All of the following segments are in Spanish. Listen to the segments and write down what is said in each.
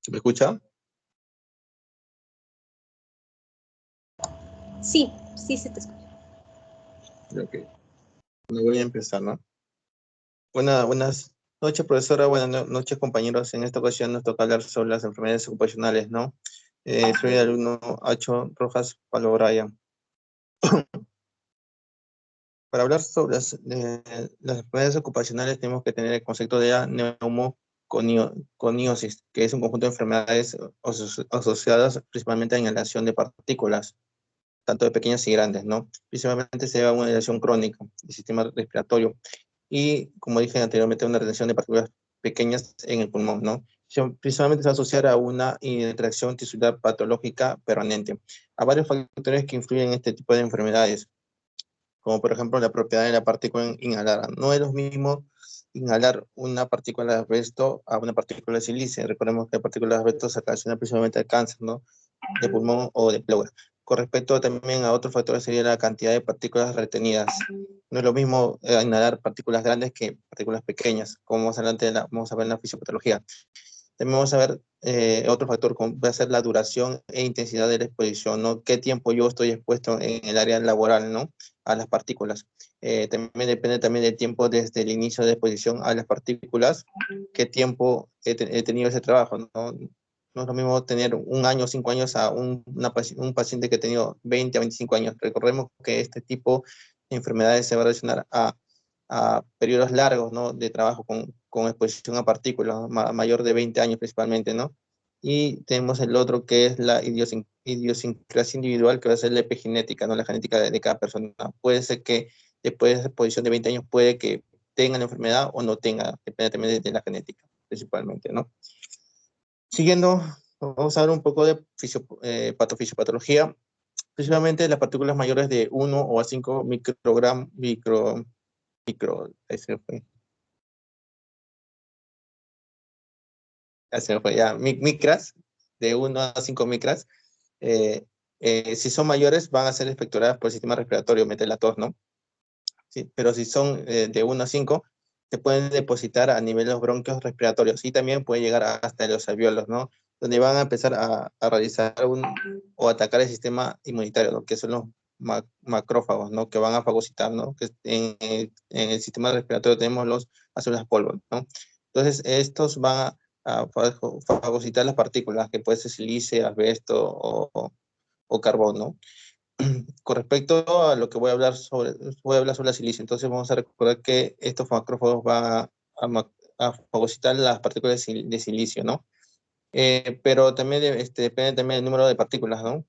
¿Se me escucha? Sí, sí se te escucha. Ok. Bueno, voy a empezar, ¿no? Buenas noches, profesora. Buenas noches, compañeros. En esta ocasión nos toca hablar sobre las enfermedades ocupacionales, ¿no? Soy el alumno Acho Rojas Palo Bryan. Para hablar sobre las enfermedades ocupacionales tenemos que tener el concepto de la neumoconiosis, que es un conjunto de enfermedades asociadas principalmente a inhalación de partículas, tanto de pequeñas y grandes, ¿no? Principalmente se da una inhalación crónica del sistema respiratorio y, como dije anteriormente, una retención de partículas pequeñas en el pulmón, ¿no? Principalmente se va a asociar a una interacción tisular patológica permanente, a varios factores que influyen en este tipo de enfermedades, como por ejemplo la propiedad de la partícula inhalada. No es lo mismo inhalar una partícula de asbesto a una partícula de silicio. Recordemos que la partícula de asbesto se ocasiona principalmente al cáncer, ¿no?, de pulmón o de pleura. Con respecto también a otros factores sería la cantidad de partículas retenidas. No es lo mismo inhalar partículas grandes que partículas pequeñas, como más adelante vamos a ver en la fisiopatología. También vamos a ver otro factor, como va a ser la duración e intensidad de la exposición, ¿no? ¿Qué tiempo yo estoy expuesto en el área laboral, ¿no?, a las partículas? También depende también del tiempo desde el inicio de exposición a las partículas, qué tiempo he tenido ese trabajo, ¿no? No es lo mismo tener 1 año, 5 años a un paciente que ha tenido 20 a 25 años. Recordemos que este tipo de enfermedades se va a relacionar a periodos largos, ¿no?, de trabajo con exposición a partículas, mayor de 20 años principalmente, ¿no? Y tenemos el otro que es la idiosincrasia individual, que va a ser la epigenética, ¿no?, la genética de cada persona. Puede ser que después de esa exposición de 20 años puede que tenga la enfermedad o no tenga, depende también de la genética, principalmente, ¿no? Siguiendo, vamos a ver un poco de patofisiopatología. Principalmente las partículas mayores de 1 o a 5 microgramos, micras, de 1 a 5 micras, si son mayores van a ser expectoradas por el sistema respiratorio, mediante la tos, ¿no? Sí, pero si son de 1 a 5, se pueden depositar a nivel de los bronquios respiratorios y también puede llegar hasta los alvéolos, ¿no?, donde van a empezar a realizar o atacar el sistema inmunitario, ¿no?, que son los macrófagos, ¿no?, que van a fagocitar, ¿no?, que en el sistema respiratorio tenemos los células polvo, ¿no? Entonces, estos van a fagocitar las partículas, que puede ser silicio, asbesto o carbón, ¿no? Con respecto a lo que voy a hablar sobre la silicio, entonces vamos a recordar que estos macrófagos van a fagocitar las partículas de silicio, ¿no? Pero también depende también del número de partículas, ¿no?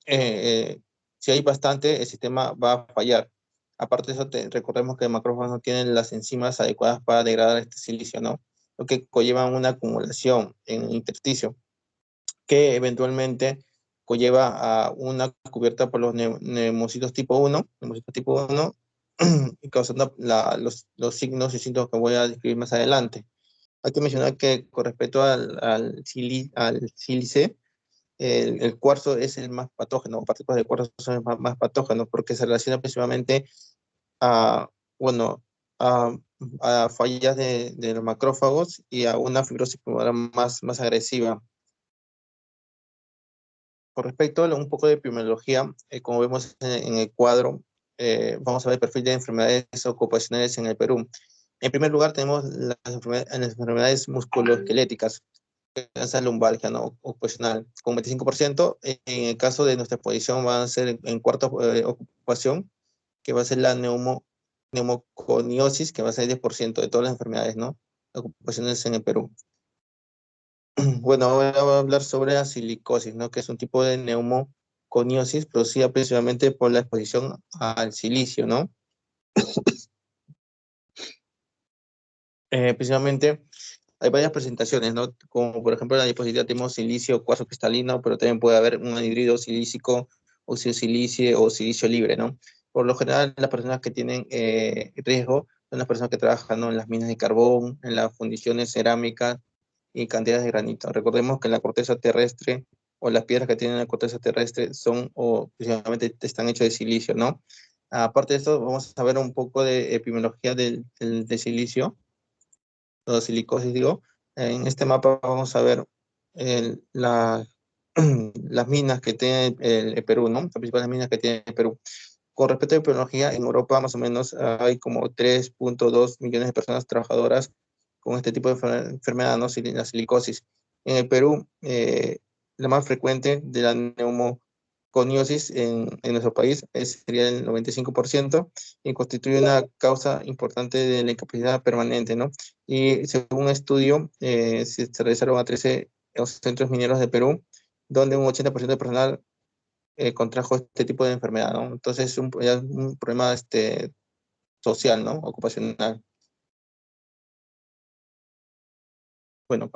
Si hay bastante, el sistema va a fallar. Aparte de eso, recordemos que los macrófagos no tienen las enzimas adecuadas para degradar este silicio, ¿no?, lo que conlleva una acumulación en el intersticio, que eventualmente conlleva a una cubierta por los neumocitos tipo 1, y causando los signos y síntomas que voy a describir más adelante. Hay que mencionar que con respecto al sílice, el cuarzo es el más patógeno, partículas de cuarzo son el más patógenos, porque se relaciona principalmente a, bueno, a, a fallas de los macrófagos y a una fibrosis pulmonar más agresiva. Con respecto a un poco de epidemiología, como vemos en el cuadro, vamos a ver el perfil de enfermedades ocupacionales en el Perú. En primer lugar, tenemos las enfermedades musculoesqueléticas, esa lumbalgia, ¿no?, ocupacional, con 25%. En el caso de nuestra exposición va a ser en cuarta ocupación, que va a ser la neumoconiosis, que va a ser el 10% de todas las enfermedades, ¿no?, ocupacionales en el Perú. Bueno, ahora voy a hablar sobre la silicosis, ¿no?, que es un tipo de neumoconiosis producida principalmente por la exposición al silicio, ¿no? Principalmente hay varias presentaciones, ¿no?, como por ejemplo en la diapositiva tenemos silicio cuarzo cristalino, pero también puede haber un anhidrido silícico, óxido silicio o silicio libre, ¿no? Por lo general, las personas que tienen riesgo son las personas que trabajan, ¿no?, en las minas de carbón, en las fundiciones cerámicas y cantidades de granito. Recordemos que la corteza terrestre o las piedras que tienen la corteza terrestre son o principalmente están hechas de silicio, ¿no? Aparte de esto, vamos a ver un poco de epidemiología del silicio, o silicosis, digo. En este mapa vamos a ver las minas que tiene el Perú, ¿no? Las principales minas que tiene el Perú. Con respecto a la epidemiología, en Europa más o menos hay como 3.2 millones de personas trabajadoras con este tipo de enfermedad, ¿no? La silicosis. En el Perú, la más frecuente de la neumoconiosis en nuestro país sería el 95% y constituye una causa importante de la incapacidad permanente, ¿no? Y según un estudio, se realizaron a 13 centros mineros de Perú, donde un 80% de personal contrajo este tipo de enfermedad, ¿no? Entonces es ya es un problema social, ¿no? Ocupacional. Bueno,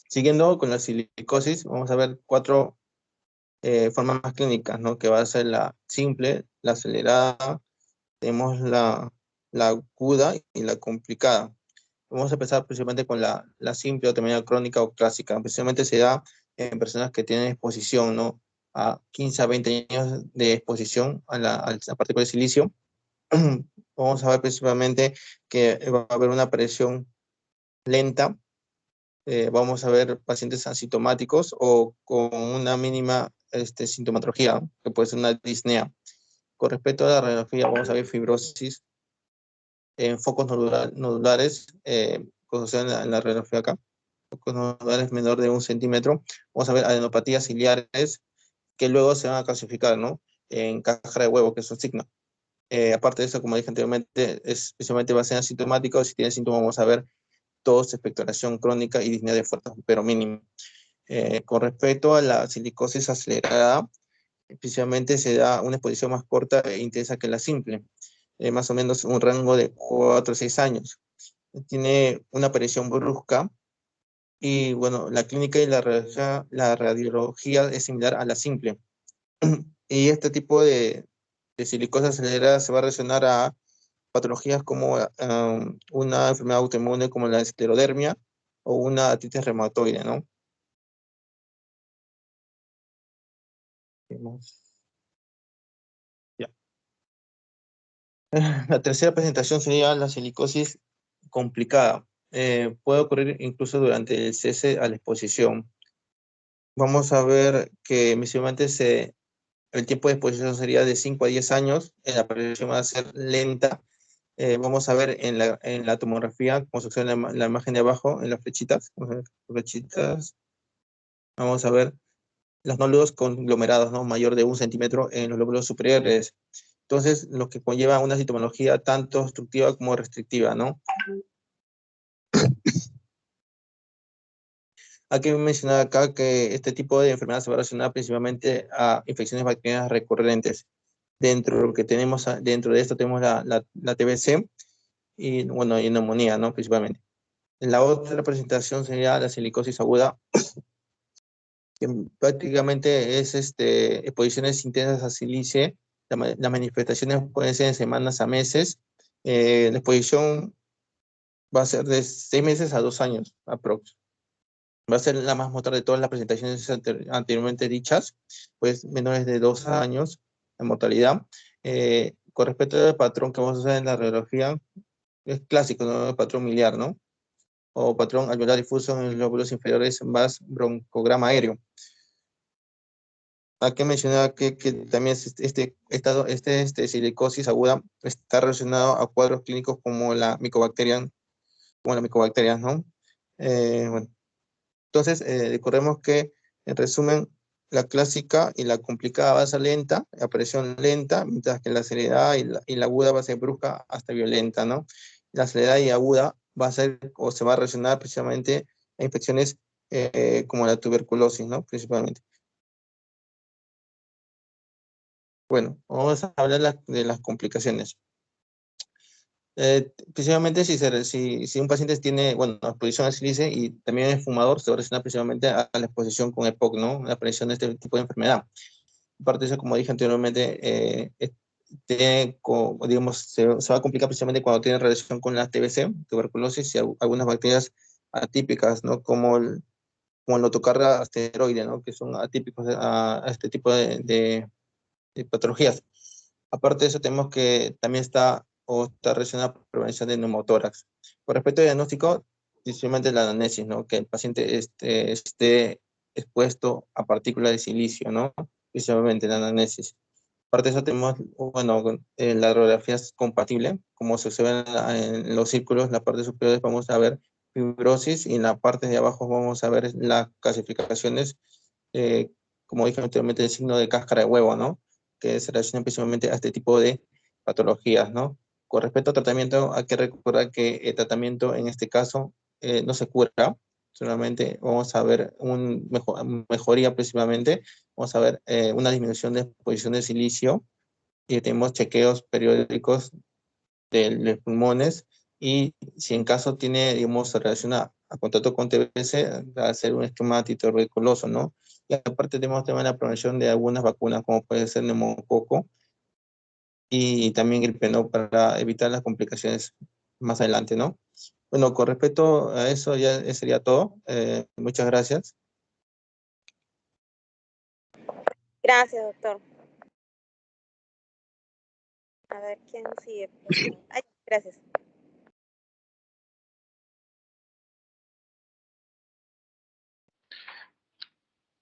siguiendo con la silicosis, vamos a ver cuatro formas más clínicas, ¿no? Que va a ser la simple, la acelerada, tenemos la aguda y la complicada. Vamos a empezar principalmente con la simple o también crónica o clásica. Principalmente se da en personas que tienen exposición, ¿no? A 15 a 20 años de exposición a la partícula de silicio. Vamos a ver principalmente que va a haber una aparición lenta. Vamos a ver pacientes asintomáticos o con una mínima sintomatología, que puede ser una disnea. Con respecto a la radiografía, vamos a ver fibrosis en focos nodulares, conocidos en la radiografía acá, focos nodulares menor de 1 centímetro. Vamos a ver adenopatías ciliares que luego se van a clasificar, ¿no? En cáscara de huevo, que es un signo. Aparte de eso, como dije anteriormente, especialmente va a ser asintomático. Si tiene síntomas, vamos a ver tos, expectoración crónica y disnea de fuerza, pero mínimo. Con respecto a la silicosis acelerada, especialmente se da una exposición más corta e intensa que la simple, más o menos un rango de 4 a 6 años. Tiene una aparición brusca y, bueno, la clínica y la radiología es similar a la simple. Y este tipo de silicosis acelerada se va a relacionar a patologías como una enfermedad autoinmune como la esclerodermia o una artritis reumatoide, ¿no? Ya. La tercera presentación sería la silicosis complicada. Puede ocurrir incluso durante el cese a la exposición. Vamos a ver que inicialmente el tiempo de exposición sería de 5 a 10 años, la aparición va a ser lenta. Vamos a ver en la tomografía, como se observa en la imagen de abajo, en las flechitas, vamos a ver los nódulos conglomerados, ¿no? Mayor de 1 centímetro en los lóbulos superiores. Entonces, lo que conlleva una sintomología tanto obstructiva como restrictiva, ¿no? Hay que mencionar acá que este tipo de enfermedad se va a relacionar principalmente a infecciones bacterianas recurrentes. Dentro de lo que tenemos, dentro de esto tenemos la TBC y, bueno, y neumonía, ¿no? Principalmente. La otra presentación sería la silicosis aguda, que prácticamente es exposiciones intensas a silice. Las manifestaciones pueden ser de semanas a meses. La exposición va a ser de 6 meses a 2 años, aprox. Va a ser la más mortal de todas las presentaciones anteriormente dichas, pues menores de 2 años en mortalidad. Con respecto al patrón que vamos a usar en la radiología, es clásico, ¿no? El patrón miliar, ¿no? O patrón alveolar difuso en los lóbulos inferiores más broncograma aéreo. Hay que mencionar que también silicosis aguda está relacionado a cuadros clínicos como la micobacteria, ¿no? Bueno, entonces, recordemos que, en resumen, la clásica y la complicada va a ser lenta, aparición lenta, mientras que la acelerada y la aguda va a ser brusca hasta violenta, ¿no? La acelerada y aguda va a ser o se va a relacionar precisamente a infecciones como la tuberculosis, ¿no? Principalmente. Bueno, vamos a hablar de las complicaciones. Principalmente si un paciente tiene, bueno, exposición al sílice y también es fumador, se va a relacionar principalmente a la exposición con EPOC, ¿no? La aparición de este tipo de enfermedad. Aparte de eso, como dije anteriormente, digamos, se va a complicar precisamente cuando tiene relación con la TBC, tuberculosis y algunas bacterias atípicas, ¿no? Como el notocardia asteroide, ¿no? Que son atípicos a este tipo de patologías. Aparte de eso, tenemos que también está relacionada con la prevención de neumotórax. Con respecto al diagnóstico, principalmente la anamnesis, ¿no? Que el paciente esté expuesto a partículas de silicio, ¿no? Principalmente la anamnesis. Aparte de eso tenemos, bueno, la radiografía es compatible, como se observa en los círculos, la parte superior vamos a ver fibrosis y en la parte de abajo vamos a ver las clasificaciones, eh, como dije anteriormente, el signo de cáscara de huevo, ¿no? Que se relaciona principalmente a este tipo de patologías, ¿no? Con respecto al tratamiento, hay que recordar que el tratamiento en este caso no se cura, solamente vamos a ver mejoría principalmente, vamos a ver una disminución de exposición de silicio y tenemos chequeos periódicos de pulmones y si en caso tiene, digamos, se relaciona a contacto con TBC, va a ser un esquema tuberculoso, ¿no? Y aparte tenemos también la prevención de algunas vacunas, como puede ser neumococo y también gripe, ¿no? Para evitar las complicaciones más adelante, ¿no? Bueno, con respecto a eso ya sería todo. Muchas gracias. Gracias, doctor. A ver, ¿quién sigue? Por favor? Ay, gracias.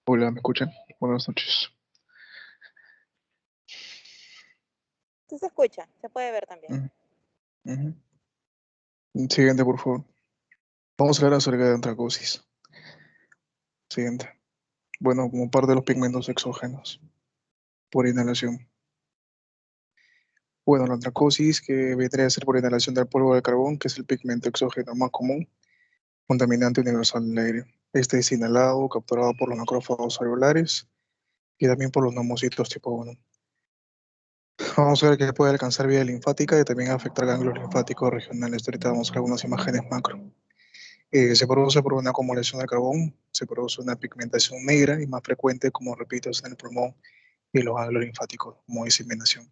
Hola, ¿me escuchan? Buenas noches. Sí se escucha, se puede ver también. Ujú. Siguiente, por favor. Vamos a hablar acerca de antracosis. Siguiente. Bueno, como parte de los pigmentos exógenos por inhalación. Bueno, la antracosis, que vendría a ser por inhalación del polvo de carbón, que es el pigmento exógeno más común, contaminante universal del aire. Este es inhalado, capturado por los macrófagos celulares y también por los neumocitos tipo 1. Vamos a ver que puede alcanzar vía linfática y también afectar ganglios linfáticos regionales. Ahorita vamos a ver algunas imágenes macro. Se produce por una acumulación de carbón, se produce una pigmentación negra y más frecuente, como repito, es en el pulmón y los ganglios linfáticos, como diseminación.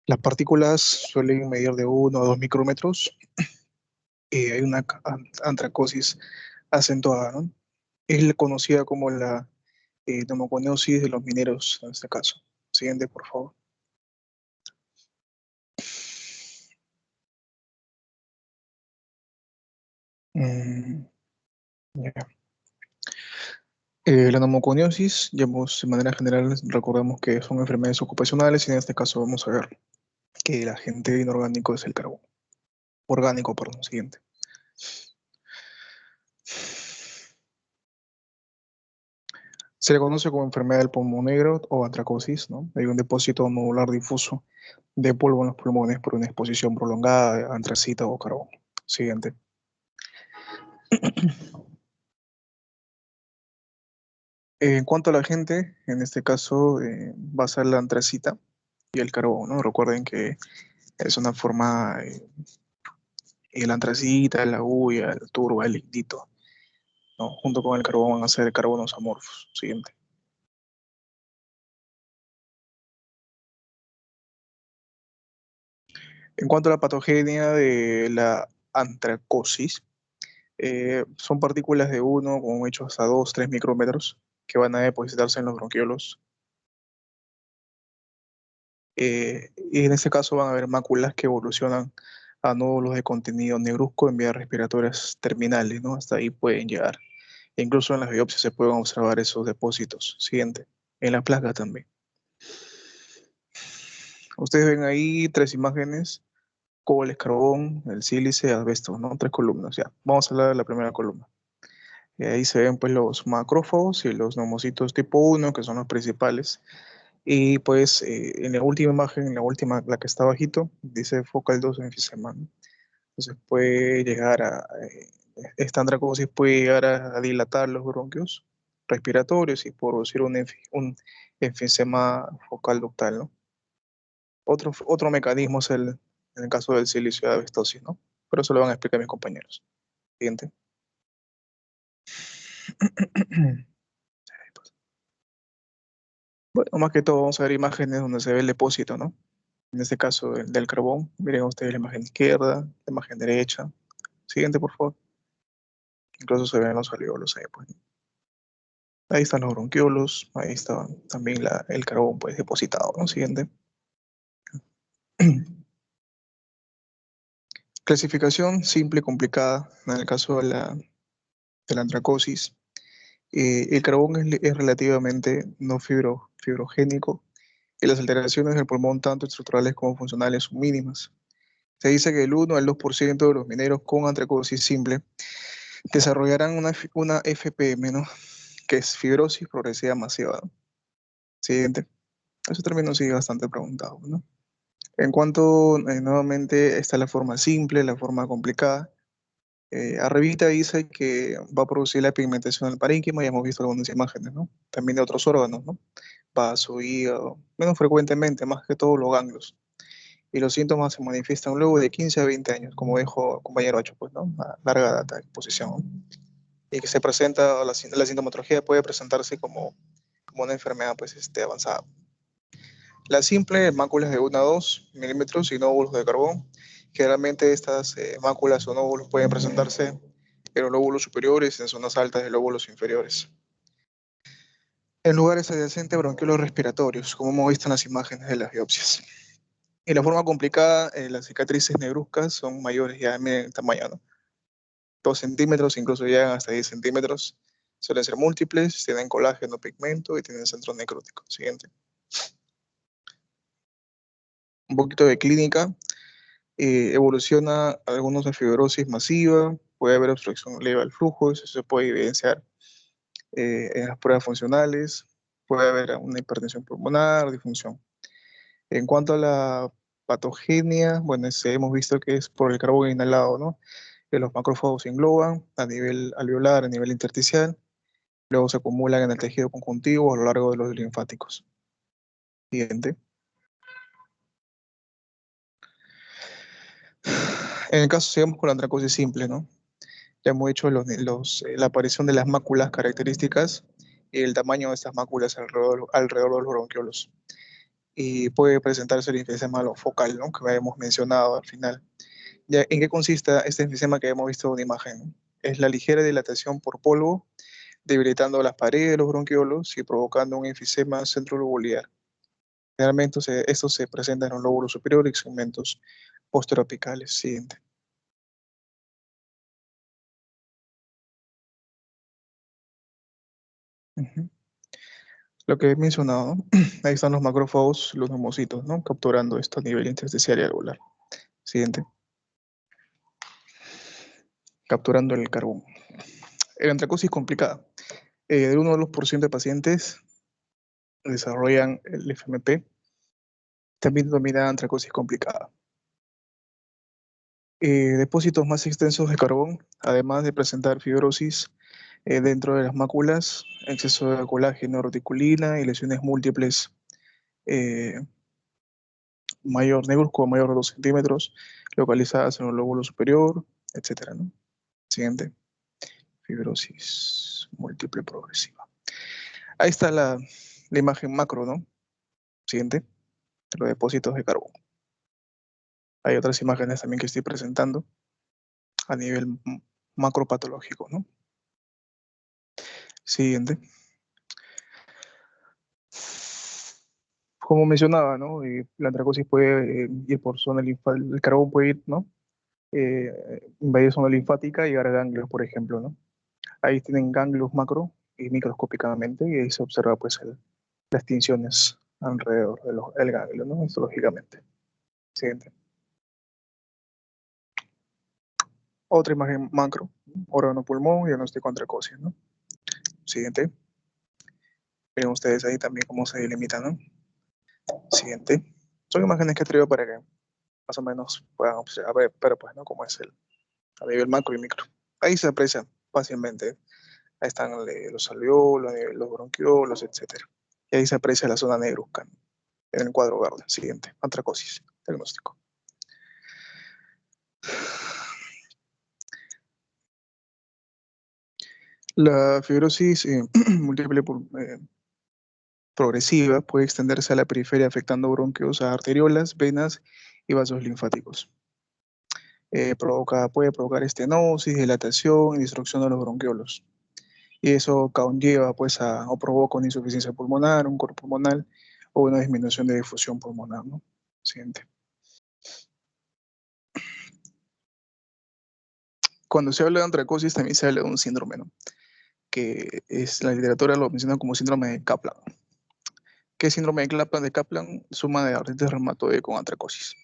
Las partículas suelen medir de 1 a 2 micrómetros y hay una antracosis acentuada, ¿no? Es conocida como la pneumoconiosis de los mineros en este caso. Siguiente, por favor. Mm, ya. La pneumoconiosis, digamos, de manera general, recordemos que son enfermedades ocupacionales y en este caso vamos a ver que el agente inorgánico es el carbón. Orgánico, perdón, siguiente. Se le conoce como enfermedad del pulmón negro o antracosis, ¿no? Hay un depósito nodular difuso de polvo en los pulmones por una exposición prolongada de antracita o carbón. Siguiente. En cuanto a la gente, en este caso va a ser la antracita y el carbón, ¿no? Recuerden que es una forma, la antracita, la hulla, el turba, el lignito, ¿no? Junto con el carbón van a ser carbonos amorfos. Siguiente. En cuanto a la patogenia de la antracosis, son partículas de 1, como he dicho, hasta 2, 3 micrómetros que van a depositarse en los bronquiolos. Y en este caso van a haber máculas que evolucionan a nódulos de contenido negruzco en vías respiratorias terminales, ¿no? Hasta ahí pueden llegar. E incluso en las biopsias se pueden observar esos depósitos. Siguiente. En la placa también. Ustedes ven ahí 3 imágenes: cobre, carbón, el sílice, asbesto, ¿no? 3 columnas, ya. Vamos a hablar de la primera columna. Ahí se ven pues los macrófagos y los neumocitos tipo 1, que son los principales. Y pues en la última imagen, en la última, la que está abajito, dice focal 2 enfisema, ¿no? Entonces puede llegar esta antracosis puede llegar a dilatar los bronquios respiratorios y producir un enfisema focal ductal, ¿no? Otro mecanismo es en el caso del silicio de asbestosis, ¿no? Pero eso lo van a explicar mis compañeros. Siguiente. Bueno, más que todo vamos a ver imágenes donde se ve el depósito, ¿no? En este caso del carbón. Miren ustedes la imagen izquierda, la imagen derecha. Siguiente, por favor. Incluso se ven los alveolos ahí, pues. Ahí están los bronquiolos, ahí está también el carbón, pues, depositado, ¿no? Siguiente. Clasificación simple y complicada. En el caso de la antracosis, el carbón es relativamente no fibrogénico y las alteraciones del pulmón, tanto estructurales como funcionales, son mínimas. Se dice que el 1 al 2% de los mineros con antracosis simple desarrollarán una FPM, ¿no? Que es fibrosis progresiva masiva, ¿no? Siguiente. Ese término sigue bastante preguntado, ¿no? En cuanto, nuevamente, está la forma simple, la forma complicada. Arribita dice que va a producir la pigmentación del parénquima, ya hemos visto algunas imágenes, ¿no? También de otros órganos, ¿no? Vaso, hígado, menos frecuentemente, más que todos los ganglios. Y los síntomas se manifiestan luego de 15 a 20 años, como dijo el compañero Acho, pues, ¿no? A larga data de exposición, ¿no? Y que se presenta, la sintomatología puede presentarse como una enfermedad, pues, avanzada. La simple, máculas de 1 a 2 milímetros y nódulos de carbón. Generalmente estas máculas o nódulos pueden presentarse en los lóbulos superiores y en zonas altas de lóbulos inferiores. En lugares adyacentes a bronquiolos respiratorios, como hemos visto en las imágenes de las biopsias. Y la forma complicada, las cicatrices negruzcas son mayores ya en tamaño, ¿no? 2 centímetros, incluso llegan hasta 10 centímetros. Suelen ser múltiples, tienen colágeno, pigmento y tienen centro necrótico. Siguiente. Un poquito de clínica. Evoluciona algunos de fibrosis masiva, puede haber obstrucción leve al flujo, eso se puede evidenciar en las pruebas funcionales, puede haber una hipertensión pulmonar, disfunción. En cuanto a la patogenia, bueno, hemos visto que es por el carbón inhalado, ¿no? Que los macrófagos se engloban a nivel alveolar, a nivel intersticial, luego se acumulan en el tejido conjuntivo a lo largo de los linfáticos. Siguiente. En el caso, sigamos con la antracosis simple, ¿no? Ya hemos hecho la aparición de las máculas características y el tamaño de estas máculas alrededor de los bronquiolos. Y puede presentarse el enfisema focal, ¿no? Que habíamos mencionado al final. Ya, ¿en qué consiste este enfisema que hemos visto en una imagen? Es la ligera dilatación por polvo, debilitando las paredes de los bronquiolos y provocando un enfisema centrolobular. Generalmente esto se presenta en los lóbulos superiores y segmentos posteroapicales. Siguiente. Uh-huh. Lo que he mencionado, ¿no? Ahí están los macrófagos, los neumocitos, ¿no? Capturando esto a nivel intersticial y alveolar. Siguiente. Capturando el carbón. La antracosis complicada. De 1 a 2% de pacientes desarrollan el FMP, también denomina antracosis complicada. Depósitos más extensos de carbón, además de presentar fibrosis dentro de las máculas, exceso de colágeno, reticulina y lesiones múltiples negruzco mayor de 2 centímetros, localizadas en el lóbulo superior, etc., ¿no? Siguiente. Fibrosis múltiple progresiva. Ahí está la imagen macro, ¿no? Siguiente. Los depósitos de carbón. Hay otras imágenes también que estoy presentando a nivel macropatológico, ¿no? Siguiente. Como mencionaba, ¿no? La antracosis puede ir por zona linfática, el carbón puede ir, ¿no? Invadir zona linfática y llegar a ganglios, por ejemplo, ¿no? Ahí tienen ganglios macro y microscópicamente y ahí se observa pues las tinciones alrededor del ganglio, ¿no? Histológicamente. Siguiente. Otra imagen macro, órgano pulmón, diagnóstico antracosis, ¿no? Siguiente. Miren ustedes ahí también cómo se delimita, ¿no? Siguiente. Son imágenes que he traído para que más o menos puedan observar, pero pues, ¿no? Cómo es a nivel macro y micro. Ahí se aprecia fácilmente. Ahí están los alveolos, los bronquiolos, etc. Y ahí se aprecia la zona negruzca en el cuadro verde. Siguiente. Antracosis. Diagnóstico. La fibrosis múltiple progresiva puede extenderse a la periferia afectando bronquios, a arteriolas, venas y vasos linfáticos. Puede provocar estenosis, dilatación y destrucción de los bronquiolos. Y eso conlleva pues o provoca una insuficiencia pulmonar, un coro pulmonar o una disminución de difusión pulmonar, ¿no? Siguiente. Cuando se habla de antracosis también se habla de un síndrome, ¿no? Que es, la literatura lo menciona como síndrome de Kaplan. ¿Qué es síndrome de Kaplan? De Kaplan, suma de artritis reumatoide con antracosis.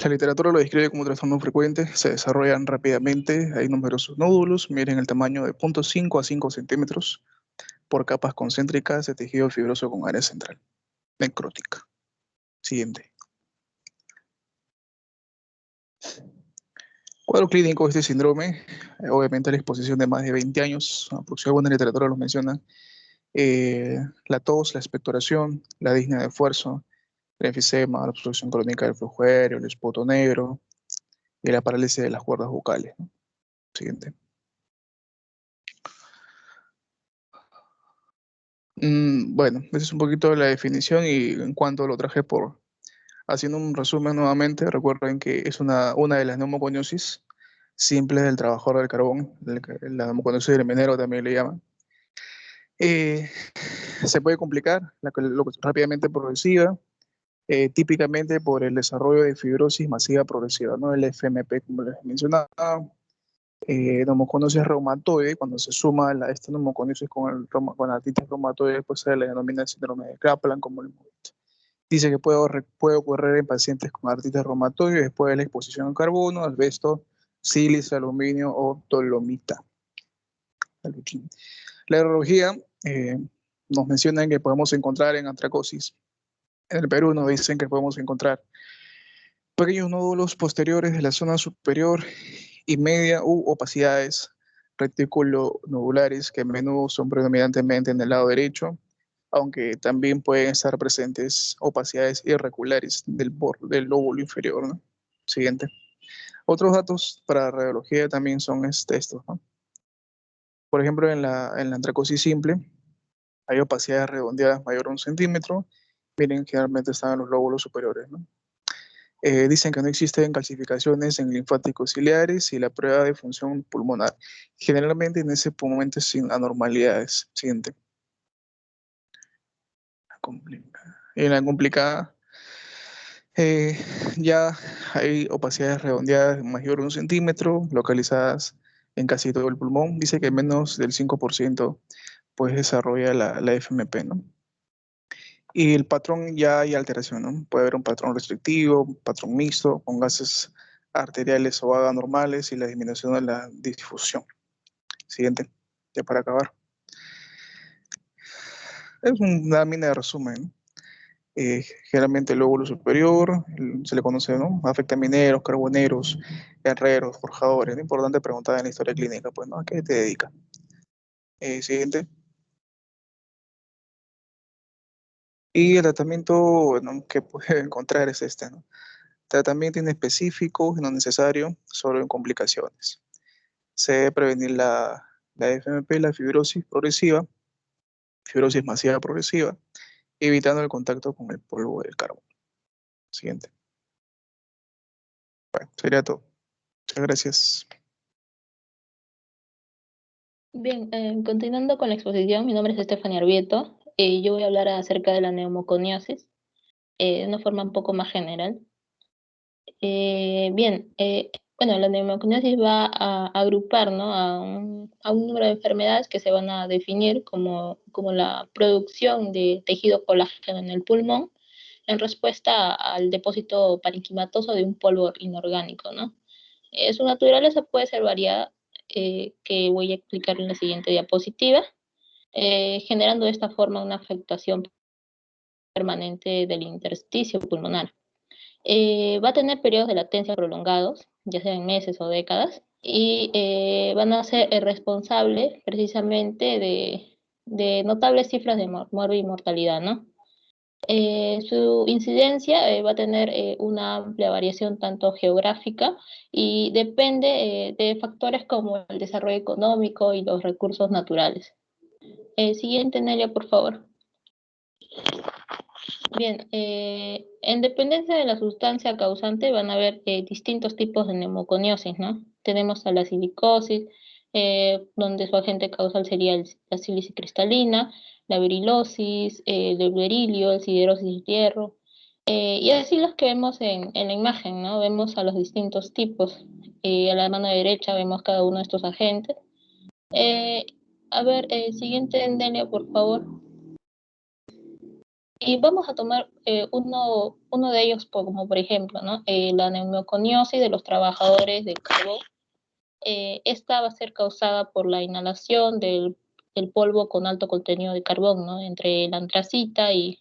La literatura lo describe como un trastorno frecuente, se desarrollan rápidamente, hay numerosos nódulos, miren el tamaño de 0,5 a 5 centímetros por capas concéntricas de tejido fibroso con área central. Necrótica. Siguiente. Cuadro clínico de este síndrome, obviamente la exposición de más de 20 años, aproximadamente la literatura lo menciona, la tos, la expectoración, la disnea de esfuerzo, el enfisema, la obstrucción crónica del flujo aéreo, el espoto negro y la parálisis de las cuerdas vocales, ¿no? Siguiente. Bueno, esa es un poquito la definición y en cuanto lo traje por, haciendo un resumen nuevamente, recuerden que es una de las neumoconiosis simples del trabajador del carbón, la neumoconiosis del minero también le llaman. Eh, Se puede complicar rápidamente progresiva, típicamente por el desarrollo de fibrosis masiva progresiva, ¿no? El FMP, como les mencionaba, neumoconiosis reumatoide, cuando se suma esta neumoconiosis con la artritis reumatoide, pues se le denomina síndrome de Kaplan, como el momento. Dice que puede ocurrir en pacientes con artritis reumatoide después de la exposición al carbono, asbesto, sílice, aluminio o dolomita. La urología nos mencionan que podemos encontrar en antracosis. En el Perú nos dicen que podemos encontrar pequeños nódulos posteriores de la zona superior y media u opacidades reticulonodulares que a menudo son predominantemente en el lado derecho, aunque también pueden estar presentes opacidades irregulares del lóbulo inferior, ¿no? Siguiente. Otros datos para radiología también son estos, ¿no? Por ejemplo, en la antracosis simple hay opacidades redondeadas mayor a 1 centímetro. Miren, generalmente están en los lóbulos superiores, ¿no? Dicen que no existen calcificaciones en linfáticos ciliares y la prueba de función pulmonar. Generalmente en ese momento sin anormalidades. Siguiente. En la complicada, ya hay opacidades redondeadas mayor a 1 centímetro, localizadas en casi todo el pulmón. Dice que menos del 5% pues desarrolla la FMP, ¿no? Y el patrón ya hay alteración, ¿no? Puede haber un patrón restrictivo, un patrón mixto, con gases arteriales o vagas normales y la disminución de la difusión. Siguiente, ya para acabar. Es una mina de resumen. Generalmente el lóbulo superior, se le conoce, ¿no? Afecta a mineros, carboneros, herreros, forjadores. Es importante preguntar en la historia clínica, pues, ¿no? ¿A qué te dedicas? Siguiente. Y el tratamiento, bueno, que puede encontrar es este, ¿no? Tratamiento inespecífico, no necesario, solo en complicaciones. Se debe prevenir la FMP, la fibrosis progresiva, fibrosis masiva progresiva, evitando el contacto con el polvo del carbono. Siguiente. Bueno, sería todo. Muchas gracias. Bien, continuando con la exposición, mi nombre es Estefania Arbieto. Yo voy a hablar acerca de la neumoconiosis de una forma un poco más general. Bien, bueno, la neumoconiosis va a agrupar, ¿no? a un número de enfermedades que se van a definir como la producción de tejido colágeno en el pulmón en respuesta al depósito parenquimatoso de un polvo inorgánico, ¿no? Su naturaleza puede ser variada, que voy a explicar en la siguiente diapositiva, generando de esta forma una afectación permanente del intersticio pulmonar. Va a tener periodos de latencia prolongados, ya sean meses o décadas, y van a ser responsables precisamente de notables cifras de muerte y mortalidad, ¿no? Su incidencia va a tener una amplia variación tanto geográfica y depende de factores como el desarrollo económico y los recursos naturales. Siguiente, Nelia, por favor. Bien, en dependencia de la sustancia causante van a haber distintos tipos de neumoconiosis, ¿no? Tenemos a la silicosis, donde su agente causal sería la sílice cristalina, la virilosis, el berilio, el siderosis de hierro, y así los que vemos en la imagen, ¿no? Vemos a los distintos tipos. A la mano derecha vemos cada uno de estos agentes. A ver, siguiente, Delia, por favor. Y vamos a tomar uno de ellos como por ejemplo, ¿no? La neumoconiosis de los trabajadores del carbón. Esta va a ser causada por la inhalación del polvo con alto contenido de carbón, ¿no? Entre la antracita y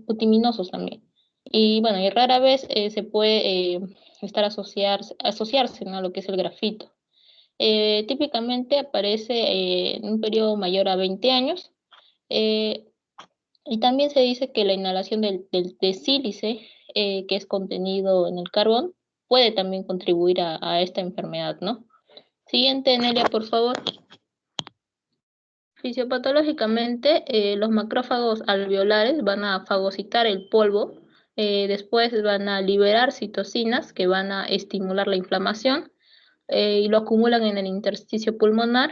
butiminosos también. Y bueno, y rara vez se puede asociarse, ¿no? A lo que es el grafito. Típicamente aparece en un periodo mayor a 20 años. Y también se dice que la inhalación de sílice, que es contenido en el carbón, puede también contribuir a esta enfermedad, ¿no? Siguiente, Nelia, por favor. Fisiopatológicamente, los macrófagos alveolares van a fagocitar el polvo, después van a liberar citocinas que van a estimular la inflamación y lo acumulan en el intersticio pulmonar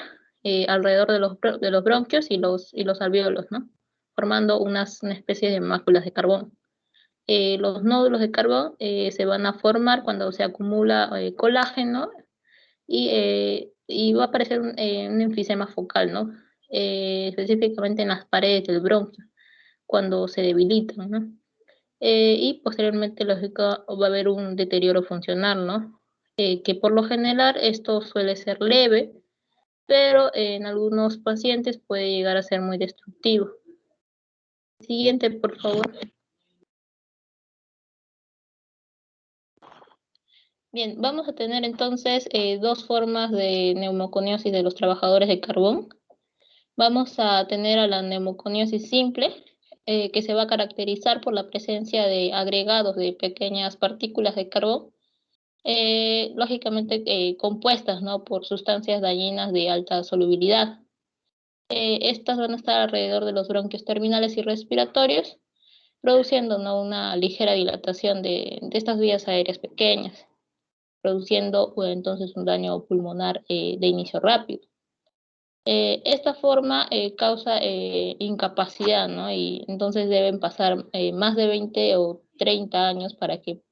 alrededor de los bronquios y los alvéolos, ¿no? Formando una especie de máculas de carbón. Los nódulos de carbón se van a formar cuando se acumula colágeno y va a aparecer un enfisema focal, ¿no? Específicamente en las paredes del bronquio, cuando se debilitan, ¿no? Y posteriormente, lógico, va a haber un deterioro funcional, ¿no? Que por lo general esto suele ser leve, pero en algunos pacientes puede llegar a ser muy destructivo. Siguiente, por favor. Bien, vamos a tener entonces dos formas de neumoconiosis de los trabajadores de carbón. Vamos a tener a la neumoconiosis simple, que se va a caracterizar por la presencia de agregados de pequeñas partículas de carbón, lógicamente compuestas, ¿no? Por sustancias dañinas de alta solubilidad. Estas van a estar alrededor de los bronquios terminales y respiratorios, produciendo, ¿no? Una ligera dilatación de estas vías aéreas pequeñas, produciendo entonces un daño pulmonar de inicio rápido. Esta forma causa incapacidad, ¿no? Y entonces deben pasar más de 20 o 30 años para que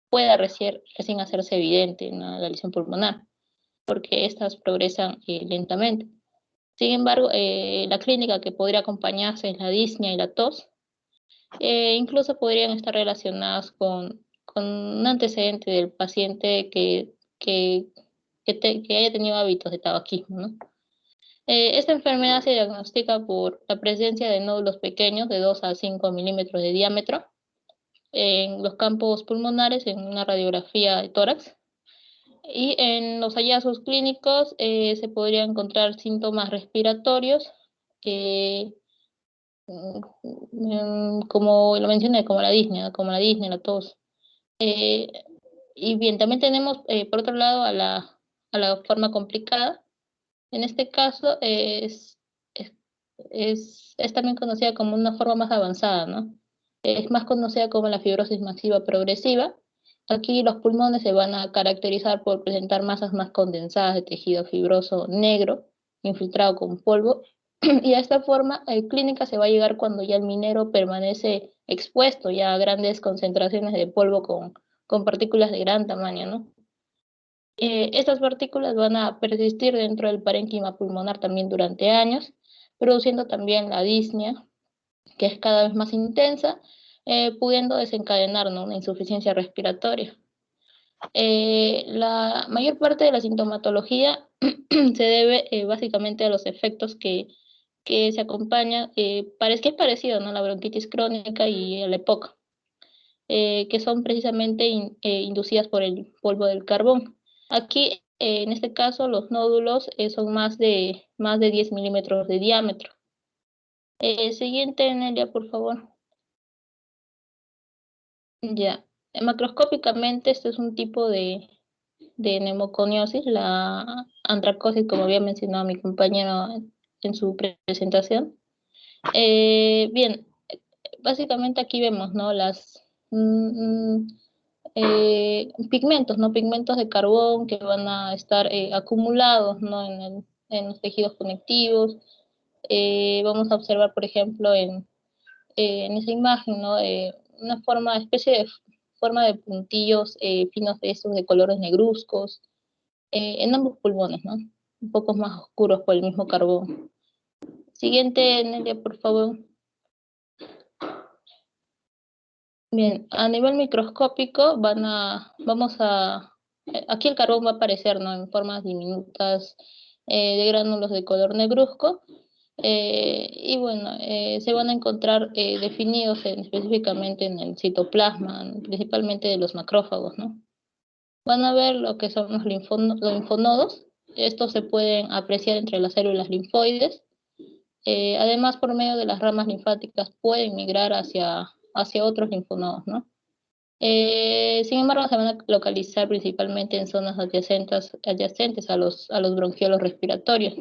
pueda recién hacerse evidente, ¿no? La lesión pulmonar, porque estas progresan lentamente. Sin embargo, la clínica que podría acompañarse es la disnea y la tos. Incluso podrían estar relacionadas con un antecedente del paciente que haya tenido hábitos de tabaquismo, ¿no? Esta enfermedad se diagnostica por la presencia de nódulos pequeños de 2 a 5 milímetros de diámetro en los campos pulmonares en una radiografía de tórax. Y en los hallazgos clínicos se podrían encontrar síntomas respiratorios, como lo mencioné, como la disnea, la tos. Y bien, también tenemos, por otro lado, a la forma complicada. En este caso es también conocida como una forma más avanzada, ¿no? Es más conocida como la fibrosis masiva progresiva. Aquí los pulmones se van a caracterizar por presentar masas más condensadas de tejido fibroso negro, infiltrado con polvo, y a esta forma clínica se va a llegar cuando ya el minero permanece expuesto ya a grandes concentraciones de polvo con partículas de gran tamaño, ¿no? Estas partículas van a persistir dentro del parénquima pulmonar también durante años, produciendo también la disnea, que es cada vez más intensa, pudiendo desencadenar, ¿no? Una insuficiencia respiratoria. La mayor parte de la sintomatología se debe básicamente a los efectos que se acompañan, parece que es parecido, ¿no? La bronquitis crónica y la EPOC, que son precisamente inducidas por el polvo del carbón. Aquí, en este caso, los nódulos son más de 10 milímetros de diámetro. Siguiente, Nelia, por favor. Ya. Macroscópicamente, este es un tipo de neumoconiosis, la antracosis, como había mencionado mi compañero en su presentación. Bien, básicamente aquí vemos, ¿no? Pigmentos, ¿no? Pigmentos de carbón que van a estar acumulados, ¿no? En los tejidos conectivos. Vamos a observar, por ejemplo, en esa imagen, ¿no? Una especie forma de puntillos finos de estos de colores negruzcos, en ambos pulmones, ¿no? Un poco más oscuros por el mismo carbón. Siguiente, Nelia, por favor. Bien, a nivel microscópico aquí el carbón va a aparecer, ¿no? En formas diminutas de gránulos de color negruzco. Y bueno, se van a encontrar definidos específicamente en el citoplasma, ¿no? Principalmente de los macrófagos, ¿no? Van a ver lo que son los linfonodos. Estos se pueden apreciar entre las células linfoides. Además, por medio de las ramas linfáticas pueden migrar hacia otros linfonodos, ¿no? Sin embargo, se van a localizar principalmente en zonas adyacentes a los bronquiolos respiratorios.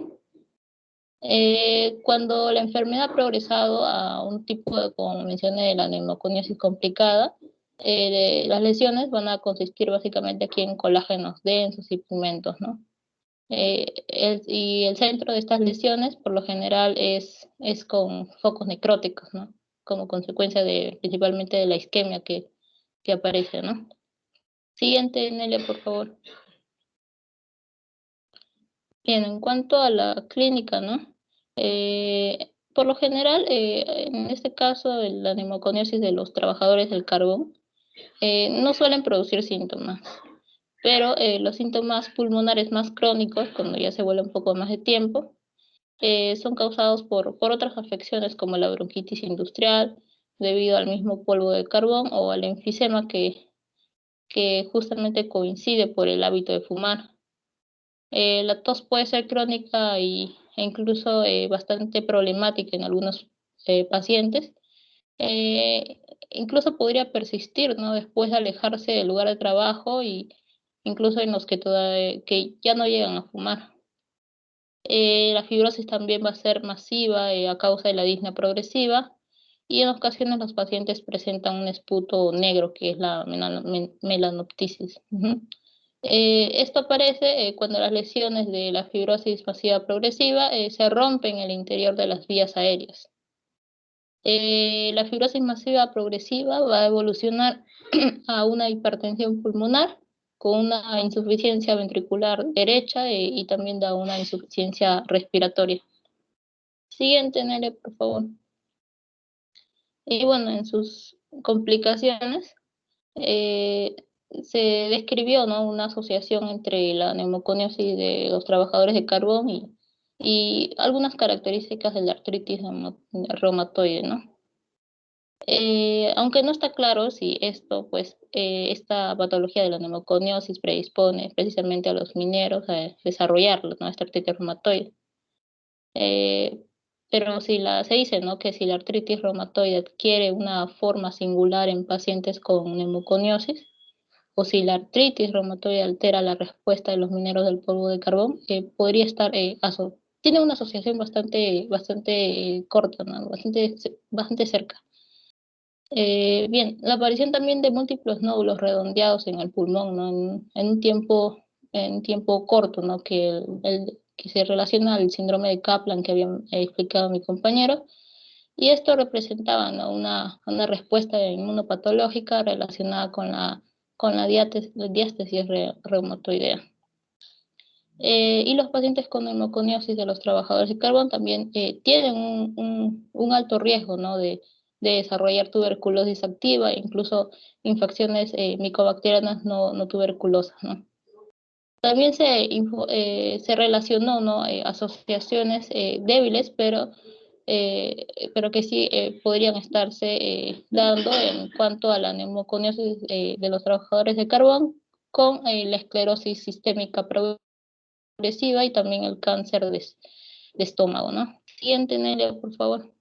Cuando la enfermedad ha progresado a un tipo, como mencioné, de la neumoconiosis complicada, las lesiones van a consistir básicamente aquí en colágenos densos y pigmentos, ¿no? Y el centro de estas lesiones, por lo general, es con focos necróticos, ¿no? Como consecuencia principalmente de la isquemia que aparece, ¿no? Siguiente, Nelia, por favor. Bien, en cuanto a la clínica, ¿no? Por lo general, en este caso, la neumoconiosis de los trabajadores del carbón no suelen producir síntomas, pero los síntomas pulmonares más crónicos, cuando ya se vuelve un poco más de tiempo, son causados por otras afecciones como la bronquitis industrial, debido al mismo polvo de carbón o al enfisema que justamente coincide por el hábito de fumar. La tos puede ser crónica e incluso bastante problemática en algunos pacientes. Incluso podría persistir, ¿no? Después de alejarse del lugar de trabajo y incluso en los que ya no llegan a fumar. La fibrosis también va a ser masiva a causa de la disnea progresiva y en ocasiones los pacientes presentan un esputo negro que es la melanoptisis. Esto aparece cuando las lesiones de la fibrosis masiva progresiva se rompen en el interior de las vías aéreas. La fibrosis masiva progresiva va a evolucionar a una hipertensión pulmonar con una insuficiencia ventricular derecha y también da una insuficiencia respiratoria. Siguiente, Nere, por favor. Y bueno, en sus complicaciones se describió, ¿no? Una asociación entre la neumoconiosis de los trabajadores de carbón y algunas características de la artritis reumatoide, ¿no? Aunque no está claro si esta patología de la neumoconiosis predispone precisamente a los mineros a desarrollar, ¿no?, esta artritis reumatoide. Pero se dice, ¿no?, que si la artritis reumatoide adquiere una forma singular en pacientes con neumoconiosis, o si la artritis reumatoide altera la respuesta de los mineros del polvo de carbón, podría estar, tiene una asociación bastante corta, ¿no?, bastante cerca. Bien, la aparición también de múltiples nódulos redondeados en el pulmón, ¿no?, en un tiempo corto, ¿no?, que se relaciona al síndrome de Kaplan que había explicado mi compañero, y esto representaba, ¿no?, una respuesta inmunopatológica relacionada con la diástesis reumatoidea. Y los pacientes con neumoconiosis de los trabajadores de carbón también tienen un alto riesgo, ¿no?, de desarrollar tuberculosis activa e incluso infecciones micobacterianas no tuberculosas, ¿no? También se relacionó, ¿no?, asociaciones débiles, pero que sí podrían estarse dando en cuanto a la neumoconiosis de los trabajadores de carbón con la esclerosis sistémica progresiva y también el cáncer de estómago, ¿no? Siguiente, Nelia, por favor.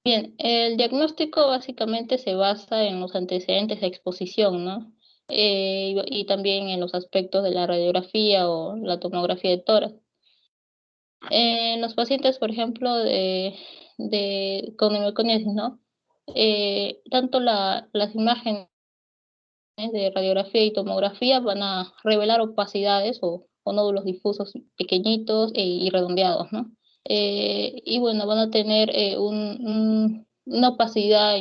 Bien, el diagnóstico básicamente se basa en los antecedentes de exposición, ¿no? Y también en los aspectos de la radiografía o la tomografía de tórax. En los pacientes, por ejemplo, con neumoconiosis, ¿no? Tanto las imágenes de radiografía y tomografía van a revelar opacidades o nódulos difusos pequeñitos y redondeados, ¿no? Y bueno, van a tener una opacidad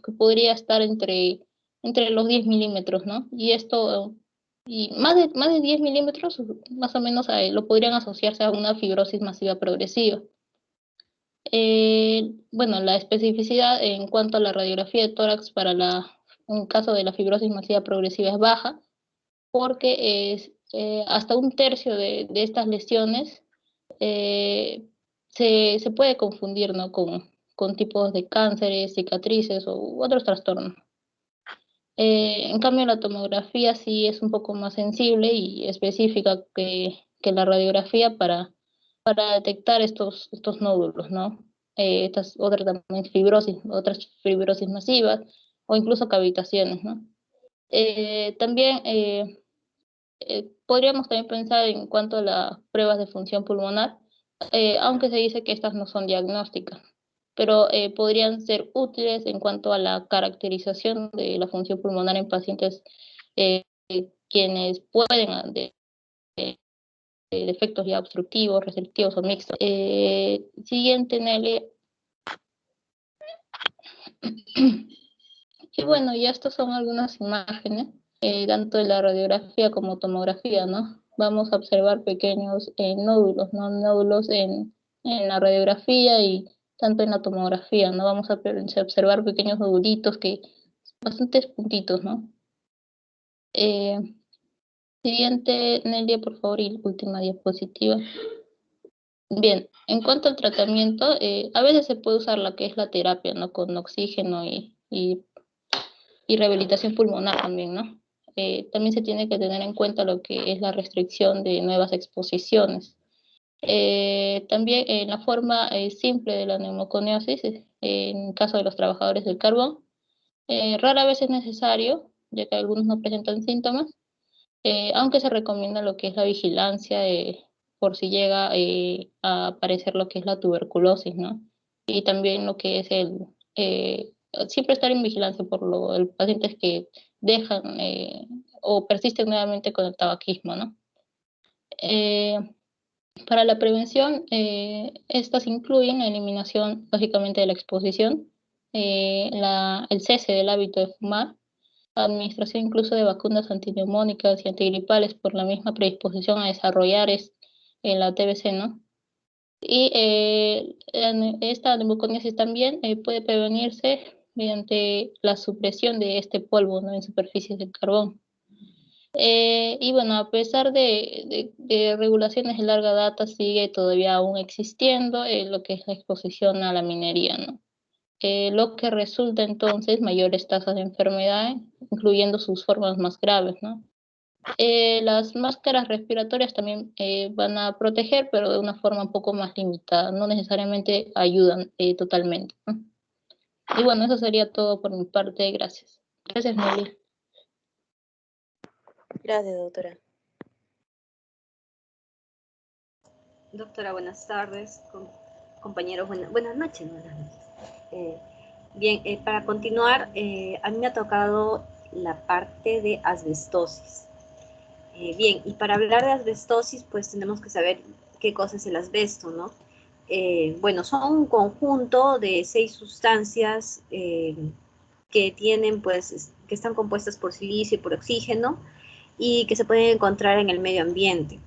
que podría estar entre los 10 milímetros, ¿no? Y esto, y más de 10 milímetros, más o menos lo podrían asociarse a una fibrosis masiva progresiva. Bueno, la especificidad en cuanto a la radiografía de tórax en caso de la fibrosis masiva progresiva es baja, porque hasta un tercio de estas lesiones se puede confundir, ¿no? con tipos de cánceres, cicatrices u otros trastornos. En cambio, la tomografía sí es un poco más sensible y específica que la radiografía para detectar estos nódulos, ¿no? Estas otras también otras fibrosis masivas o incluso cavitaciones, ¿no? También podríamos también pensar en cuanto a las pruebas de función pulmonar, aunque se dice que estas no son diagnósticas, pero podrían ser útiles en cuanto a la caracterización de la función pulmonar en pacientes quienes pueden de defectos ya obstructivos, restrictivos o mixtos. Siguiente, Nelly. Y bueno, ya estas son algunas imágenes, tanto de la radiografía como tomografía, ¿no? Vamos a observar pequeños nódulos, ¿no? Nódulos en la radiografía y tanto en la tomografía, ¿no? Vamos a observar pequeños nodulitos bastantes puntitos, ¿no? Siguiente, Nelia, por favor, y última diapositiva. Bien, en cuanto al tratamiento, a veces se puede usar la que es la terapia, ¿no? Con oxígeno y rehabilitación pulmonar también, ¿no? También se tiene que tener en cuenta lo que es la restricción de nuevas exposiciones. También la forma simple de la neumoconiosis, en caso de los trabajadores del carbón, rara vez es necesario, ya que algunos no presentan síntomas, aunque se recomienda lo que es la vigilancia por si llega a aparecer lo que es la tuberculosis, ¿no? Y también lo que es siempre estar en vigilancia por los pacientes que dejan o persisten nuevamente con el tabaquismo, ¿no? Para la prevención, estas incluyen la eliminación, lógicamente, de la exposición, el cese del hábito de fumar, administración incluso de vacunas antineumónicas y antigripales por la misma predisposición a desarrollar la TBC, ¿no? Y esta neumoconiasis también puede prevenirse mediante la supresión de este polvo, ¿no? En superficies de carbón. Y bueno, a pesar de regulaciones de larga data, sigue todavía aún existiendo lo que es la exposición a la minería, ¿no? Lo que resulta entonces mayores tasas de enfermedad, incluyendo sus formas más graves, ¿no? Las máscaras respiratorias también van a proteger, pero de una forma un poco más limitada, no necesariamente ayudan totalmente, ¿no? Y bueno, eso sería todo por mi parte, gracias. Gracias, Nelly. Gracias, doctora. Doctora, buenas tardes. Compañeros, buenas noches. Bien, para continuar, a mí me ha tocado la parte de asbestosis. Bien, y para hablar de asbestosis, pues tenemos que saber qué cosa es el asbesto, ¿no? Bueno, son un conjunto de 6 sustancias que tienen, pues, que están compuestas por silicio y por oxígeno y que se pueden encontrar en el medio ambiente.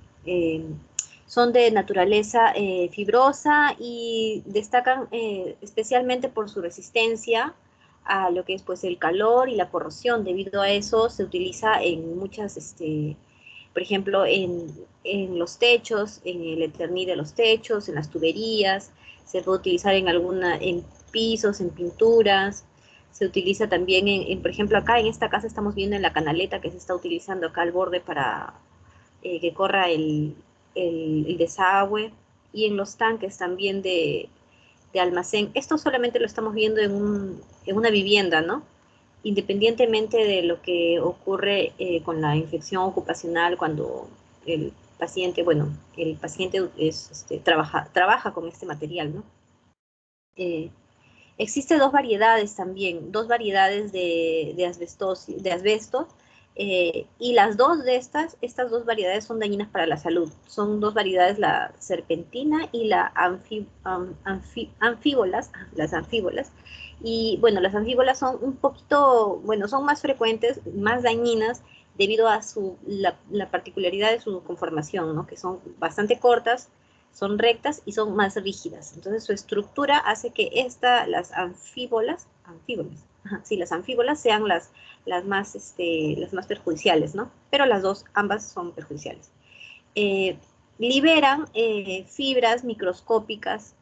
Son de naturaleza fibrosa y destacan especialmente por su resistencia a lo que es pues el calor y la corrosión. Debido a eso se utiliza en muchas, por ejemplo, en los techos, en el eternit de los techos, en las tuberías, se puede utilizar en pisos, en pinturas, se utiliza también por ejemplo, acá en esta casa estamos viendo en la canaleta que se está utilizando acá al borde para que corra el desagüe, y en los tanques también de almacén. Esto solamente lo estamos viendo en una vivienda, ¿no? Independientemente de lo que ocurre con la infección ocupacional cuando el paciente trabaja con este material, ¿no? Existe dos variedades también, dos variedades de asbesto. Y las dos de estas dos variedades son dañinas para la salud. Son dos variedades, la serpentina y la anfíbolas, las anfíbolas. Y bueno, las anfíbolas son un poquito, bueno, son más frecuentes, más dañinas, debido a la particularidad de su conformación, ¿no? Que son bastante cortas, son rectas y son más rígidas. Entonces su estructura hace que las anfíbolas, las anfíbolas sean las más perjudiciales, ¿no? Pero ambas son perjudiciales. Liberan fibras microscópicas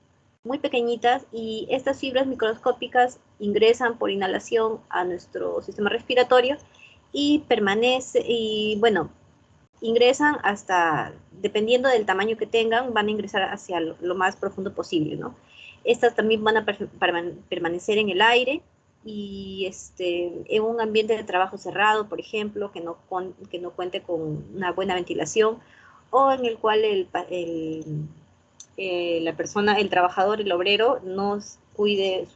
muy pequeñitas, y estas fibras microscópicas ingresan por inhalación a nuestro sistema respiratorio y ingresan hasta, dependiendo del tamaño que tengan, van a ingresar hacia lo más profundo posible, ¿no? Estas también van a permanecer en el aire y en un ambiente de trabajo cerrado, por ejemplo, que no cuente con una buena ventilación, o en el cual la persona, el trabajador, el obrero, no cuide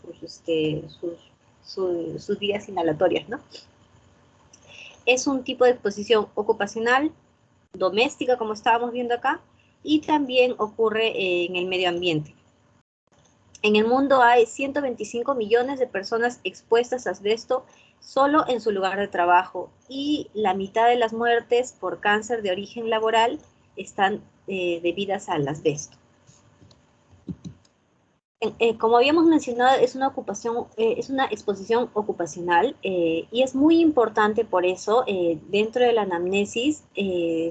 sus vías inhalatorias, ¿no? Es un tipo de exposición ocupacional, doméstica, como estábamos viendo acá, y también ocurre en el medio ambiente. En el mundo hay 125 millones de personas expuestas a asbesto solo en su lugar de trabajo, y la mitad de las muertes por cáncer de origen laboral están debidas al asbesto. Como habíamos mencionado, es una exposición ocupacional, y es muy importante por eso, dentro de la anamnesis,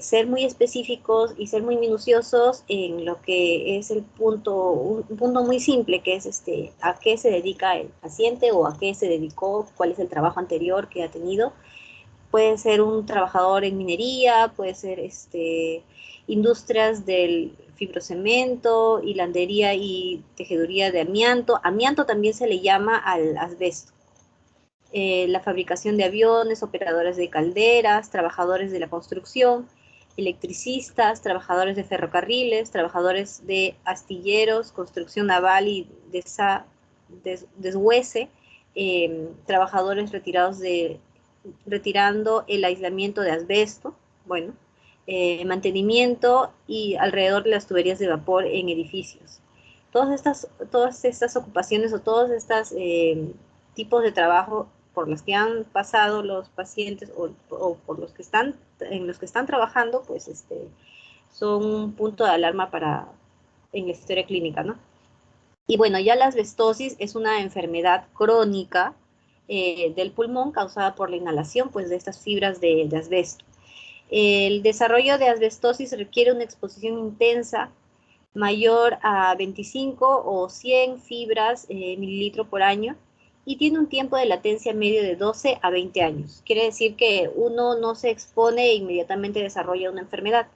ser muy específicos y ser muy minuciosos en lo que es un punto muy simple, que es a qué se dedica el paciente o a qué se dedicó, cuál es el trabajo anterior que ha tenido. Puede ser un trabajador en minería, puede ser industrias del fibrocemento, hilandería y tejeduría de amianto. Amianto también se le llama al asbesto. La fabricación de aviones, operadores de calderas, trabajadores de la construcción, electricistas, trabajadores de ferrocarriles, trabajadores de astilleros, construcción naval y deshuese, trabajadores retirando el aislamiento de asbesto, bueno, mantenimiento y alrededor de las tuberías de vapor en edificios. Todas estas ocupaciones o todos estos tipos de trabajo por los que han pasado los pacientes o por los que están trabajando, pues son un punto de alarma en la historia clínica, ¿no? Y bueno, ya la asbestosis es una enfermedad crónica del pulmón causada por la inhalación, pues, de estas fibras de asbesto. El desarrollo de asbestosis requiere una exposición intensa mayor a 25 o 100 fibras mililitro por año, y tiene un tiempo de latencia medio de 12 a 20 años. Quiere decir que uno no se expone e inmediatamente desarrolla una enfermedad.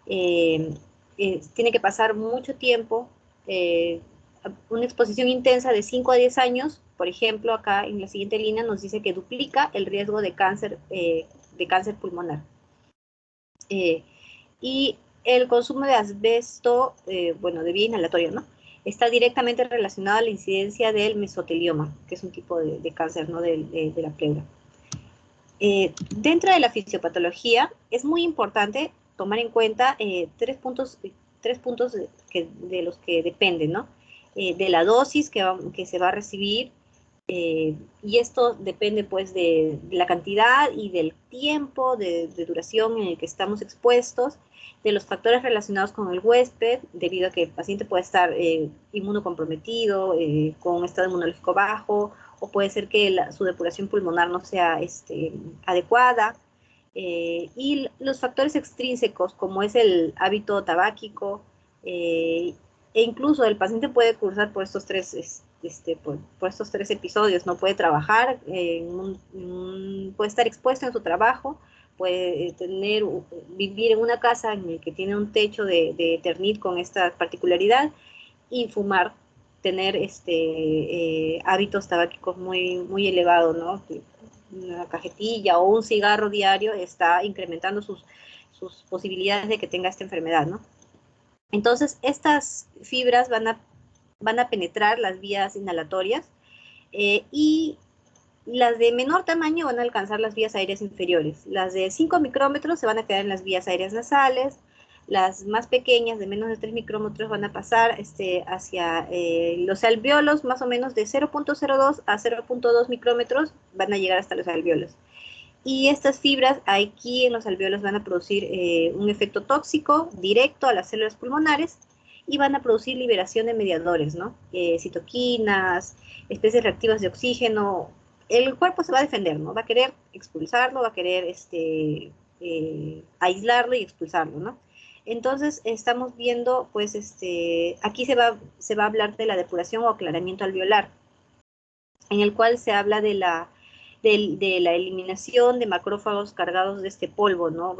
Tiene que pasar mucho tiempo, una exposición intensa de 5 a 10 años. Por ejemplo, acá en la siguiente línea nos dice que duplica el riesgo de cáncer pulmonar. Y el consumo de asbesto, de vía inhalatoria, ¿no?, está directamente relacionado a la incidencia del mesotelioma, que es un tipo de cáncer, ¿no?, de la pleura. Dentro de la fisiopatología es muy importante tomar en cuenta tres puntos de los que dependen, ¿no? De la dosis que se va a recibir, y esto depende, pues, de la cantidad y del tiempo de duración en el que estamos expuestos, de los factores relacionados con el huésped, debido a que el paciente puede estar inmunocomprometido, con un estado inmunológico bajo, o puede ser que su depuración pulmonar no sea adecuada, y los factores extrínsecos, como es el hábito tabáquico, e incluso el paciente puede cursar por estos tres episodios, no puede trabajar, puede estar expuesto en su trabajo, puede vivir en una casa en la que tiene un techo de Eternit con esta particularidad, y fumar, tener hábitos tabáquicos muy, muy elevados, ¿no? Una cajetilla o un cigarro diario está incrementando sus posibilidades de que tenga esta enfermedad, ¿no? Entonces, estas fibras van a penetrar las vías inhalatorias, y Las de menor tamaño van a alcanzar las vías aéreas inferiores. Las de 5 micrómetros se van a quedar en las vías aéreas nasales. Las más pequeñas, de menos de 3 micrómetros, van a pasar hacia los alvéolos, más o menos de 0.02 a 0.2 micrómetros, van a llegar hasta los alvéolos. Y estas fibras aquí en los alvéolos van a producir un efecto tóxico directo a las células pulmonares y van a producir liberación de mediadores, ¿no? Citoquinas, especies reactivas de oxígeno. El cuerpo se va a defender, ¿no? Va a querer expulsarlo, va a querer aislarlo y expulsarlo, ¿no? Entonces, estamos viendo, pues, aquí se va a hablar de la depuración o aclaramiento alveolar, en el cual se habla de la eliminación de macrófagos cargados de este polvo, ¿no?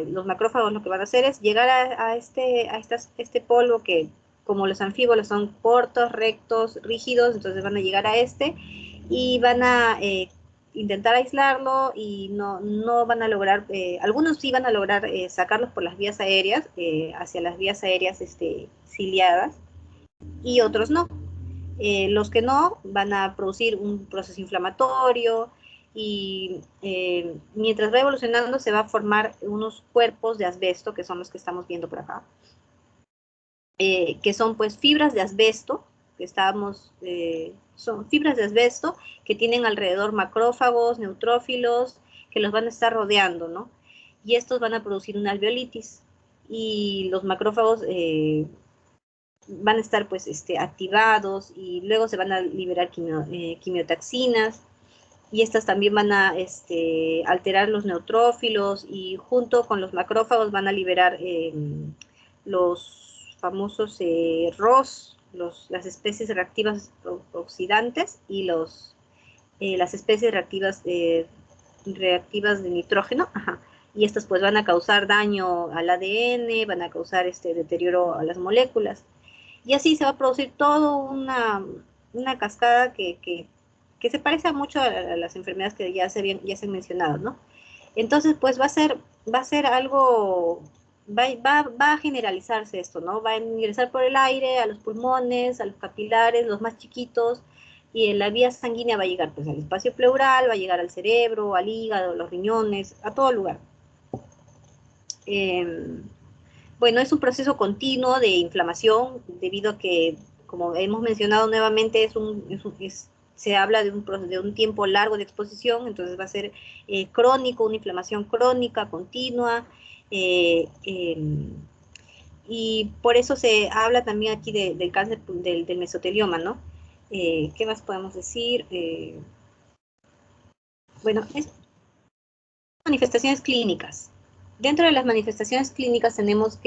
Los macrófagos lo que van a hacer es llegar a este polvo que, como los anfíbolos son cortos, rectos, rígidos, entonces van a llegar a y van a intentar aislarlo y no van a lograr, algunos sí van a lograr sacarlos por las vías aéreas, hacia las vías aéreas ciliadas, y otros no. Los que no van a producir un proceso inflamatorio y mientras va evolucionando se va a formar unos cuerpos de asbesto, que son los que estamos viendo por acá, que son pues fibras de asbesto, son fibras de asbesto que tienen alrededor macrófagos, neutrófilos, que los van a estar rodeando, ¿no? Y estos van a producir una alveolitis. Y los macrófagos van a estar pues activados y luego se van a liberar quimiotaxinas y estas también van a alterar los neutrófilos y junto con los macrófagos van a liberar los famosos ROS, las especies reactivas oxidantes y las especies reactivas de nitrógeno, y estas pues van a causar daño al ADN, van a causar deterioro a las moléculas. Y así se va a producir toda una cascada que se parece mucho a las enfermedades que ya se han mencionado, ¿no? Entonces, pues va a ser algo, va a generalizarse esto, ¿no? Va a ingresar por el aire a los pulmones, a los capilares, los más chiquitos, y en la vía sanguínea va a llegar pues al espacio pleural, va a llegar al cerebro, al hígado, los riñones, a todo lugar. Bueno, es un proceso continuo de inflamación debido a que, como hemos mencionado nuevamente, se habla de un tiempo largo de exposición, entonces va a ser crónico, una inflamación crónica, continua, y por eso se habla también aquí del cáncer del mesotelioma, ¿no? ¿Qué más podemos decir? Bueno, manifestaciones clínicas. Dentro de las manifestaciones clínicas tenemos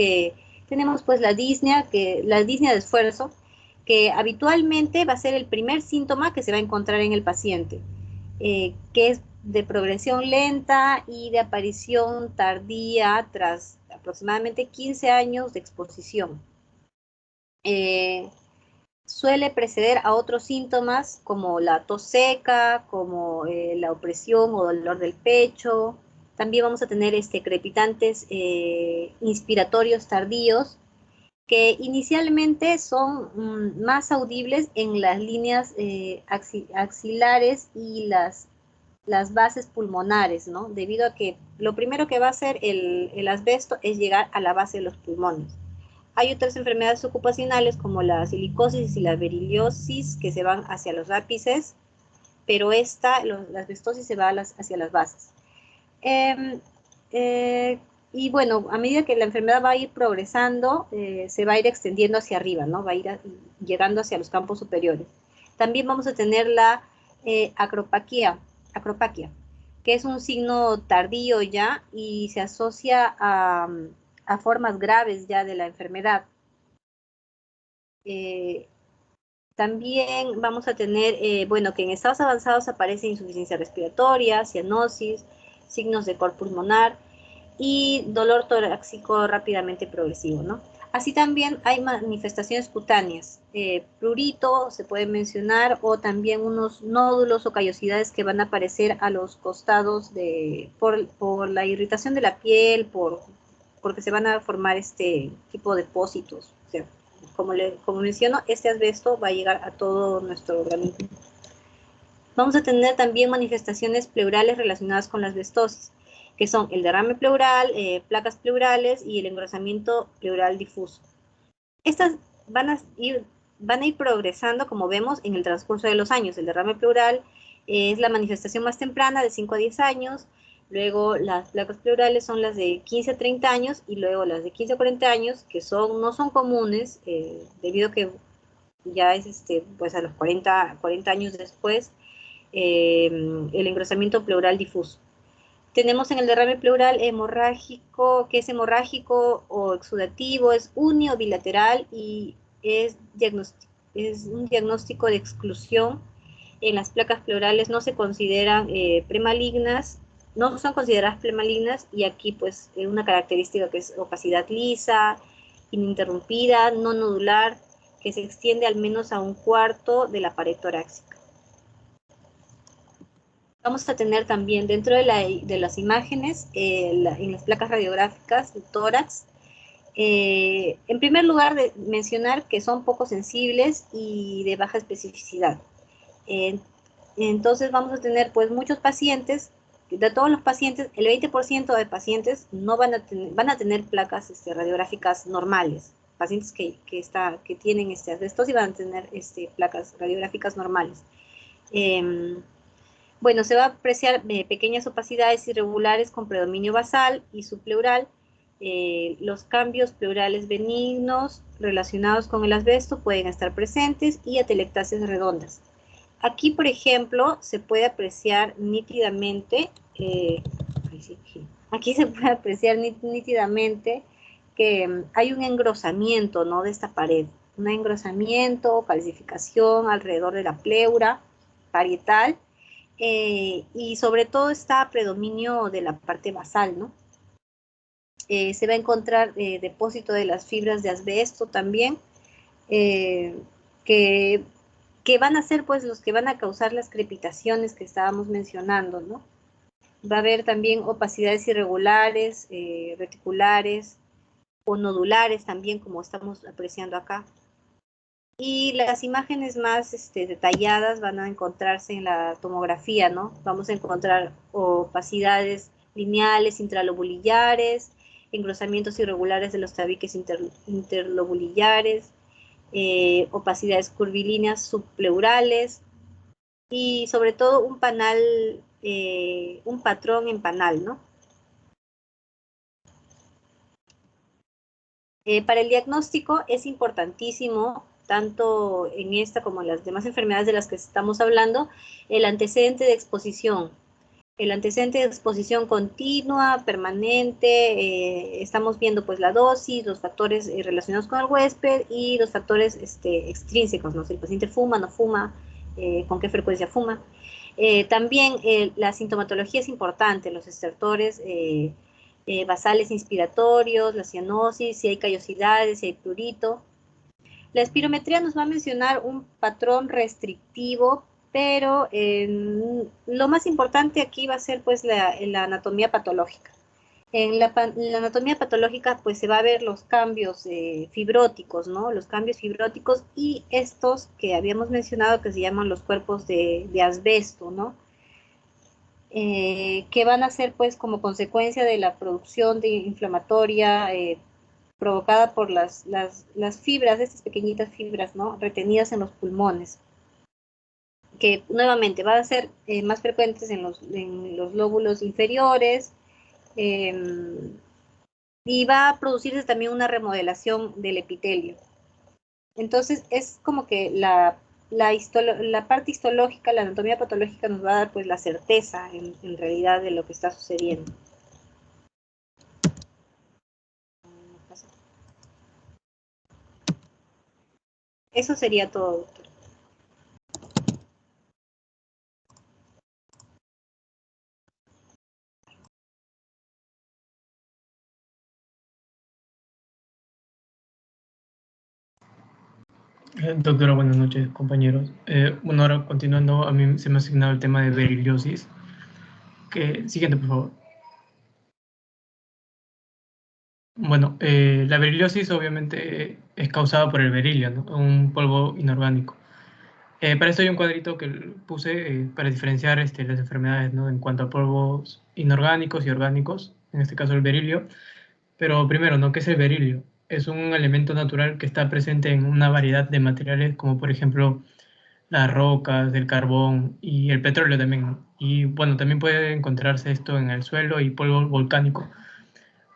pues la disnea de esfuerzo, que habitualmente va a ser el primer síntoma que se va a encontrar en el paciente, que es de progresión lenta y de aparición tardía tras aproximadamente 15 años de exposición. Suele preceder a otros síntomas como la tos seca, como la opresión o dolor del pecho. También vamos a tener crepitantes inspiratorios tardíos, que inicialmente son más audibles en las líneas axilares y las bases pulmonares, ¿no? Debido a que lo primero que va a hacer el asbesto es llegar a la base de los pulmones. Hay otras enfermedades ocupacionales como la silicosis y la beriliosis que se van hacia los ápices, pero la asbestosis se va hacia las bases. Y bueno, a medida que la enfermedad va a ir progresando, se va a ir extendiendo hacia arriba, ¿no? Va a ir llegando hacia los campos superiores. También vamos a tener la acropaquia, que es un signo tardío ya y se asocia a formas graves ya de la enfermedad. También vamos a tener, bueno, que en estados avanzados aparece insuficiencia respiratoria, cianosis, signos de cor pulmonar y dolor torácico rápidamente progresivo, ¿no? Así también hay manifestaciones cutáneas, prurito se puede mencionar, o también unos nódulos o callosidades que van a aparecer a los costados por la irritación de la piel, porque se van a formar este tipo de depósitos. O sea, como menciono, este asbesto va a llegar a todo nuestro organismo. Vamos a tener también manifestaciones pleurales relacionadas con la asbestosis, que son el derrame pleural, placas pleurales y el engrosamiento pleural difuso. Estas van a ir progresando, como vemos, en el transcurso de los años. El derrame pleural es la manifestación más temprana, de 5 a 10 años. Luego las placas pleurales son las de 15 a 30 años y luego las de 15 a 40 años, que no son comunes, debido a que ya es pues a los 40 años después, el engrosamiento pleural difuso. Tenemos en el derrame pleural hemorrágico, que es hemorrágico o exudativo, es uni o bilateral y es un diagnóstico de exclusión. En las placas pleurales no se consideran premalignas, no son consideradas premalignas, y aquí pues una característica que es opacidad lisa, ininterrumpida, no nodular, que se extiende al menos a un cuarto de la pared torácica. Vamos a tener también dentro de las imágenes, en las placas radiográficas, el tórax. En primer lugar, mencionar que son poco sensibles y de baja especificidad. Entonces vamos a tener pues muchos pacientes, de todos los pacientes, el 20% de pacientes no van a tener placas radiográficas normales. Pacientes que tienen asbestosis van a tener placas radiográficas normales. Bueno, se va a apreciar pequeñas opacidades irregulares con predominio basal y subpleural. Los cambios pleurales benignos relacionados con el asbesto pueden estar presentes y atelectasias redondas. Aquí, por ejemplo, se puede apreciar nítidamente, que hay un engrosamiento, ¿no?, de esta pared. Un engrosamiento, calcificación alrededor de la pleura parietal, y sobre todo está predominio de la parte basal, ¿no? Se va a encontrar depósito de las fibras de asbesto también, que van a ser pues los que van a causar las crepitaciones que estábamos mencionando, ¿no? Va a haber también opacidades irregulares, reticulares o nodulares también, como estamos apreciando acá. Y las imágenes más detalladas van a encontrarse en la tomografía, ¿no? Vamos a encontrar opacidades lineales intralobulillares, engrosamientos irregulares de los tabiques interlobulillares, opacidades curvilíneas subpleurales y sobre todo un patrón en panal, ¿no? Para el diagnóstico es importantísimo, tanto en esta como en las demás enfermedades de las que estamos hablando, el antecedente de exposición. El antecedente de exposición continua, permanente, estamos viendo pues la dosis, los factores relacionados con el huésped y los factores extrínsecos, ¿no? Si el paciente fuma, no fuma, con qué frecuencia fuma. También la sintomatología es importante, los estertores basales inspiratorios, la cianosis, si hay callosidades, si hay prurito. La espirometría nos va a mencionar un patrón restrictivo, pero lo más importante aquí va a ser pues la anatomía patológica. En la anatomía patológica pues se va a ver los cambios fibróticos, ¿no? Los cambios fibróticos y estos que habíamos mencionado que se llaman los cuerpos de asbesto, ¿no? Que van a ser pues como consecuencia de la producción de inflamatoria provocada por las fibras, estas pequeñitas fibras, ¿no?, retenidas en los pulmones, que nuevamente van a ser más frecuentes en los lóbulos inferiores, y va a producirse también una remodelación del epitelio. Entonces es como que la parte histológica, la anatomía patológica nos va a dar pues la certeza en realidad de lo que está sucediendo. Eso sería todo, doctor. Doctora, buenas noches, compañeros. Bueno, ahora continuando, a mí se me ha asignado el tema de beriliosis. Siguiente, por favor. Bueno, la beriliosis obviamente es causada por el berilio, ¿no?, un polvo inorgánico. Para esto hay un cuadrito que puse para diferenciar las enfermedades, ¿no? En cuanto a polvos inorgánicos y orgánicos, en este caso el berilio. Pero primero, ¿no? ¿Qué es el berilio? Es un elemento natural que está presente en una variedad de materiales, como por ejemplo las rocas, el carbón y el petróleo también, ¿no? Y bueno, también puede encontrarse esto en el suelo y polvo volcánico.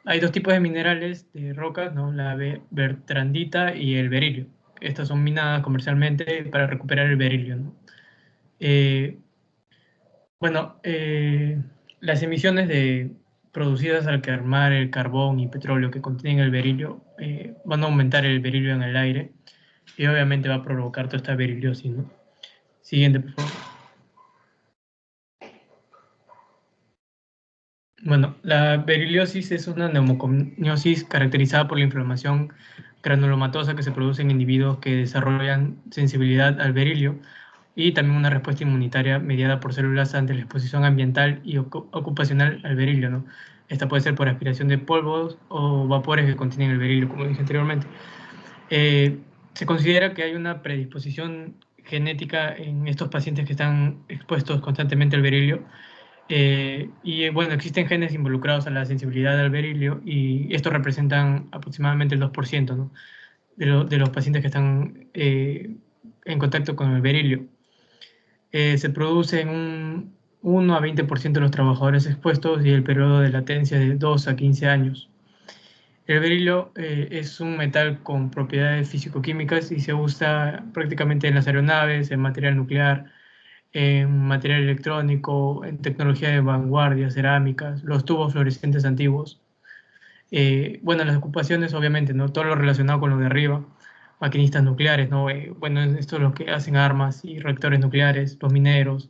Hay dos tipos de minerales de rocas, ¿no? La bertrandita y el berilio. Estas son minadas comercialmente para recuperar el berilio, ¿no? Eh, bueno, las emisiones producidas al quemar el carbón y petróleo que contienen el berilio van a aumentar el berilio en el aire y obviamente va a provocar toda esta beriliosis, ¿no? Siguiente, por favor. Bueno, la beriliosis es una neumoconiosis caracterizada por la inflamación granulomatosa que se produce en individuos que desarrollan sensibilidad al berilio y también una respuesta inmunitaria mediada por células ante la exposición ambiental y ocupacional al berilio, ¿no? Esta puede ser por aspiración de polvos o vapores que contienen el berilio, como dije anteriormente. Se considera que hay una predisposición genética en estos pacientes que están expuestos constantemente al berilio. Y bueno, existen genes involucrados a la sensibilidad al berilio y estos representan aproximadamente el 2%, ¿no? de los pacientes que están en contacto con el berilio. Se produce en un 1 a 20% de los trabajadores expuestos y el periodo de latencia de 2 a 15 años. El berilio es un metal con propiedades físico-químicas y se usa prácticamente en las aeronaves, en material nuclear, en material electrónico, en tecnología de vanguardia, cerámicas, los tubos fluorescentes antiguos. Bueno, las ocupaciones, obviamente, ¿no? Todo lo relacionado con lo de arriba, maquinistas nucleares, ¿no? Bueno, esto es lo que hacen armas y reactores nucleares, los mineros,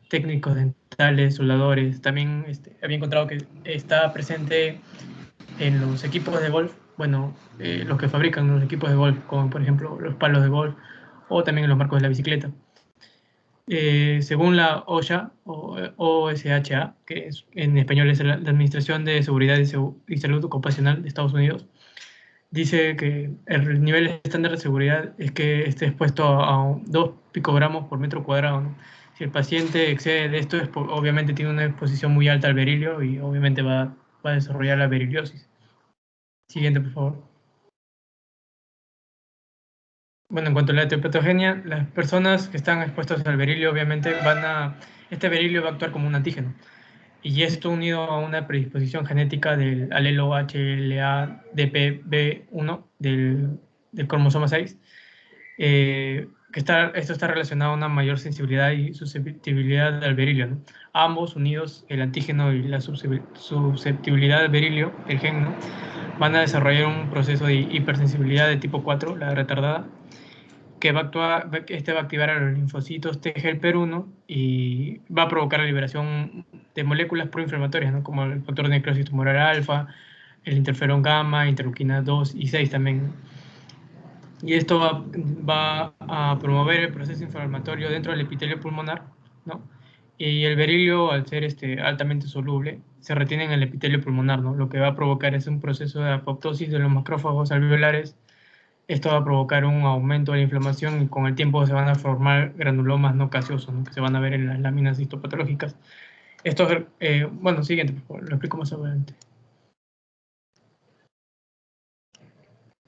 técnicos dentales, soldadores. También había encontrado que está presente en los equipos de golf, bueno, los que fabrican los equipos de golf, como por ejemplo los palos de golf, o también en los marcos de la bicicleta. Según la OSHA, o OSHA, que en español es la Administración de Seguridad y Salud Ocupacional de Estados Unidos, dice que el nivel estándar de seguridad es que esté expuesto a 2 picogramos por metro cuadrado, ¿no? Si el paciente excede de esto, obviamente tiene una exposición muy alta al berilio y obviamente va a desarrollar la beriliosis. Siguiente, por favor. Bueno, en cuanto a la etiopatogenia, las personas que están expuestas al berilio, obviamente este berilio va a actuar como un antígeno. Y esto unido a una predisposición genética del alelo HLA-DPB1 del cromosoma 6, esto está relacionado a una mayor sensibilidad y susceptibilidad al berilio, ¿no? Ambos unidos, el antígeno y la susceptibilidad al berilio, el gen, ¿no? Van a desarrollar un proceso de hipersensibilidad de tipo 4, la retardada, que va a activar a los linfocitos T helper 1 y va a provocar la liberación de moléculas proinflamatorias, ¿no? Como el factor de necrosis tumoral alfa, el interferón gamma, interleuquina 2 y 6 también. Y esto va a promover el proceso inflamatorio dentro del epitelio pulmonar, ¿no? Y el berilio, al ser altamente soluble, se retiene en el epitelio pulmonar, ¿no? Lo que va a provocar es un proceso de apoptosis de los macrófagos alveolares. Esto va a provocar un aumento de la inflamación y con el tiempo se van a formar granulomas no gaseosos, ¿no? Que se van a ver en las láminas histopatológicas. Esto, bueno, siguiente, por favor, lo explico más adelante.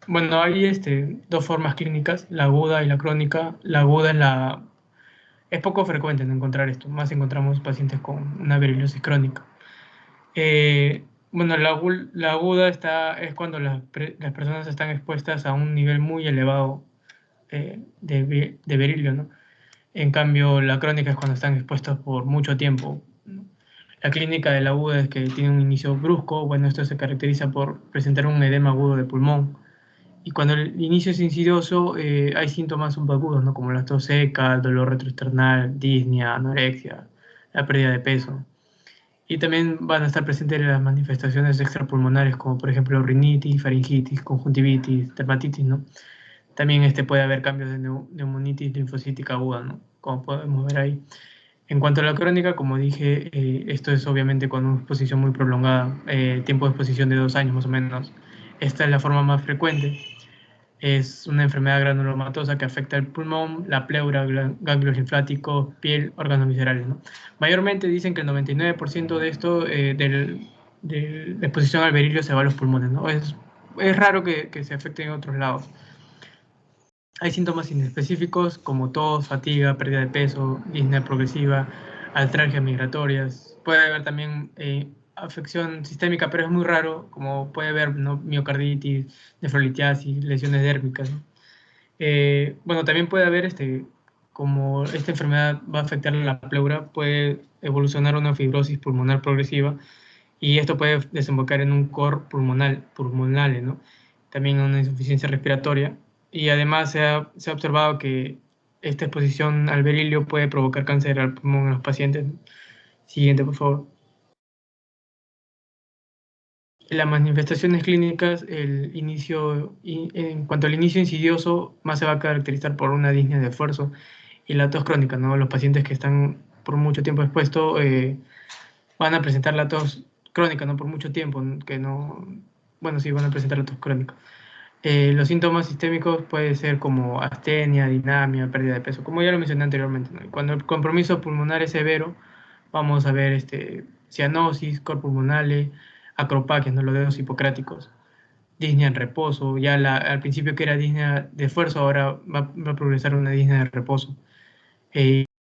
Bueno, hay 2 formas clínicas, la aguda y la crónica. La aguda es poco frecuente no encontrar esto, más encontramos pacientes con una beriliosis crónica. Bueno, la aguda es cuando las personas están expuestas a un nivel muy elevado de berilio, ¿no? En cambio, la crónica es cuando están expuestos por mucho tiempo, ¿no? La clínica de la aguda es que tiene un inicio brusco. Bueno, esto se caracteriza por presentar un edema agudo de pulmón. Y cuando el inicio es insidioso, hay síntomas subagudos, ¿no? Como la tos seca, el dolor retroesternal, disnea, anorexia, la pérdida de peso. Y también van a estar presentes las manifestaciones extrapulmonares, como por ejemplo rinitis, faringitis, conjuntivitis, dermatitis, ¿no? También puede haber cambios de neumonitis linfocítica aguda, ¿no? Como podemos ver ahí. En cuanto a la crónica, como dije, esto es obviamente con una exposición muy prolongada, tiempo de exposición de 2 años más o menos. Esta es la forma más frecuente. Es una enfermedad granulomatosa que afecta el pulmón, la pleura, ganglios linfáticos, piel, órganos viscerales, ¿no? Mayormente dicen que el 99% de esto, de la exposición al berilio, se va a los pulmones, ¿no? Es raro que se afecte en otros lados. Hay síntomas inespecíficos como tos, fatiga, pérdida de peso, disnea progresiva, artralgias migratorias. Puede haber también afección sistémica, pero es muy raro, como puede haber, ¿no?, miocarditis, nefrolitiasis, lesiones dérmicas, ¿no? Bueno, también puede haber, como esta enfermedad va a afectar la pleura, puede evolucionar una fibrosis pulmonar progresiva y esto puede desembocar en un cor pulmonale, ¿no? También una insuficiencia respiratoria. Y además se ha observado que esta exposición al berilio puede provocar cáncer al pulmón en los pacientes. Siguiente, por favor. Las manifestaciones clínicas, en cuanto al inicio insidioso, más se va a caracterizar por una disnea de esfuerzo y la tos crónica, ¿no? Los pacientes que están por mucho tiempo expuestos van a presentar la tos crónica, ¿no? Por mucho tiempo, que no... Bueno, sí, van a presentar la tos crónica. Los síntomas sistémicos pueden ser como astenia, dinamia, pérdida de peso, como ya lo mencioné anteriormente, ¿no? Cuando el compromiso pulmonar es severo, vamos a ver cianosis, cor pulmonale, acropaquias, ¿no?, los dedos hipocráticos, disnea en reposo, ya al principio que era disnea de esfuerzo, ahora va a progresar una disnea de reposo,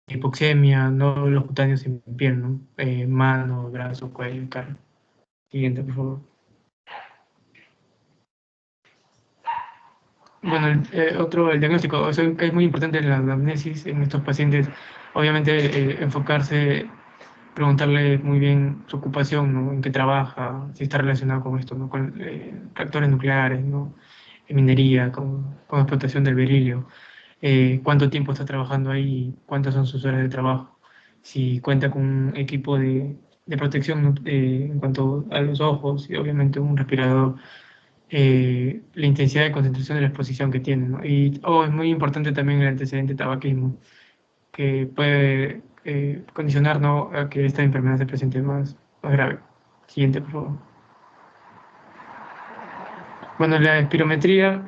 hipoxemia, nódulos cutáneos en piel, ¿no? Mano, brazo, cuello, cara. Siguiente, por favor. Bueno, el diagnóstico, es muy importante la anamnesis en estos pacientes. Obviamente, enfocarse, preguntarle muy bien su ocupación, ¿no?, en qué trabaja, si está relacionado con esto, ¿no?, con reactores nucleares, ¿no?, en minería, con explotación del berilio, cuánto tiempo está trabajando ahí, cuántas son sus horas de trabajo, si cuenta con un equipo de protección, ¿no?, en cuanto a los ojos y obviamente un respirador. La intensidad de concentración de la exposición que tiene, ¿no? Y es muy importante también el antecedente de tabaquismo, que puede condicionar, ¿no?, a que esta enfermedad se presente más grave. Siguiente, por favor. Bueno, la espirometría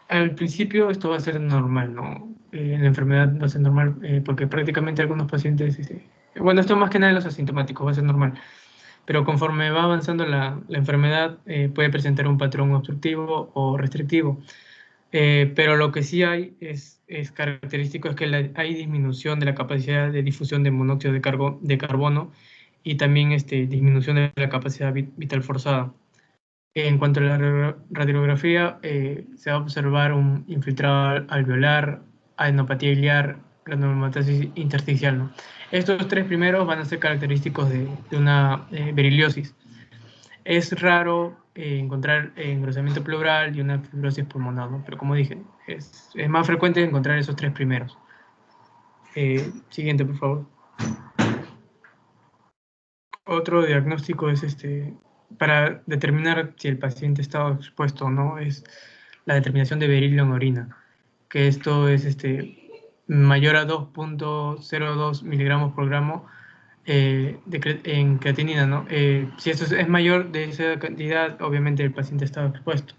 al principio esto va a ser normal, ¿no? La enfermedad va a ser normal porque prácticamente algunos pacientes, bueno, esto más que nada en los asintomáticos va a ser normal. Pero conforme va avanzando la enfermedad, puede presentar un patrón obstructivo o restrictivo. Pero lo que sí hay es característico es que hay disminución de la capacidad de difusión de monóxido de carbono y también disminución de la capacidad vital forzada. En cuanto a la radiografía, se va a observar un infiltrado alveolar, adenopatía iliar, granulomatosis intersticial, ¿no? Estos tres primeros van a ser característicos de una beriliosis. Es raro encontrar engrosamiento pleural y una fibrosis pulmonar, ¿no? Pero como dije, es más frecuente encontrar esos tres primeros. Siguiente, por favor. Otro diagnóstico es para determinar si el paciente está expuesto o no, es la determinación de berilio en orina, que esto es mayor a 2.02 miligramos por gramo en creatinina, ¿no? Si esto es mayor de esa cantidad, obviamente el paciente está expuesto.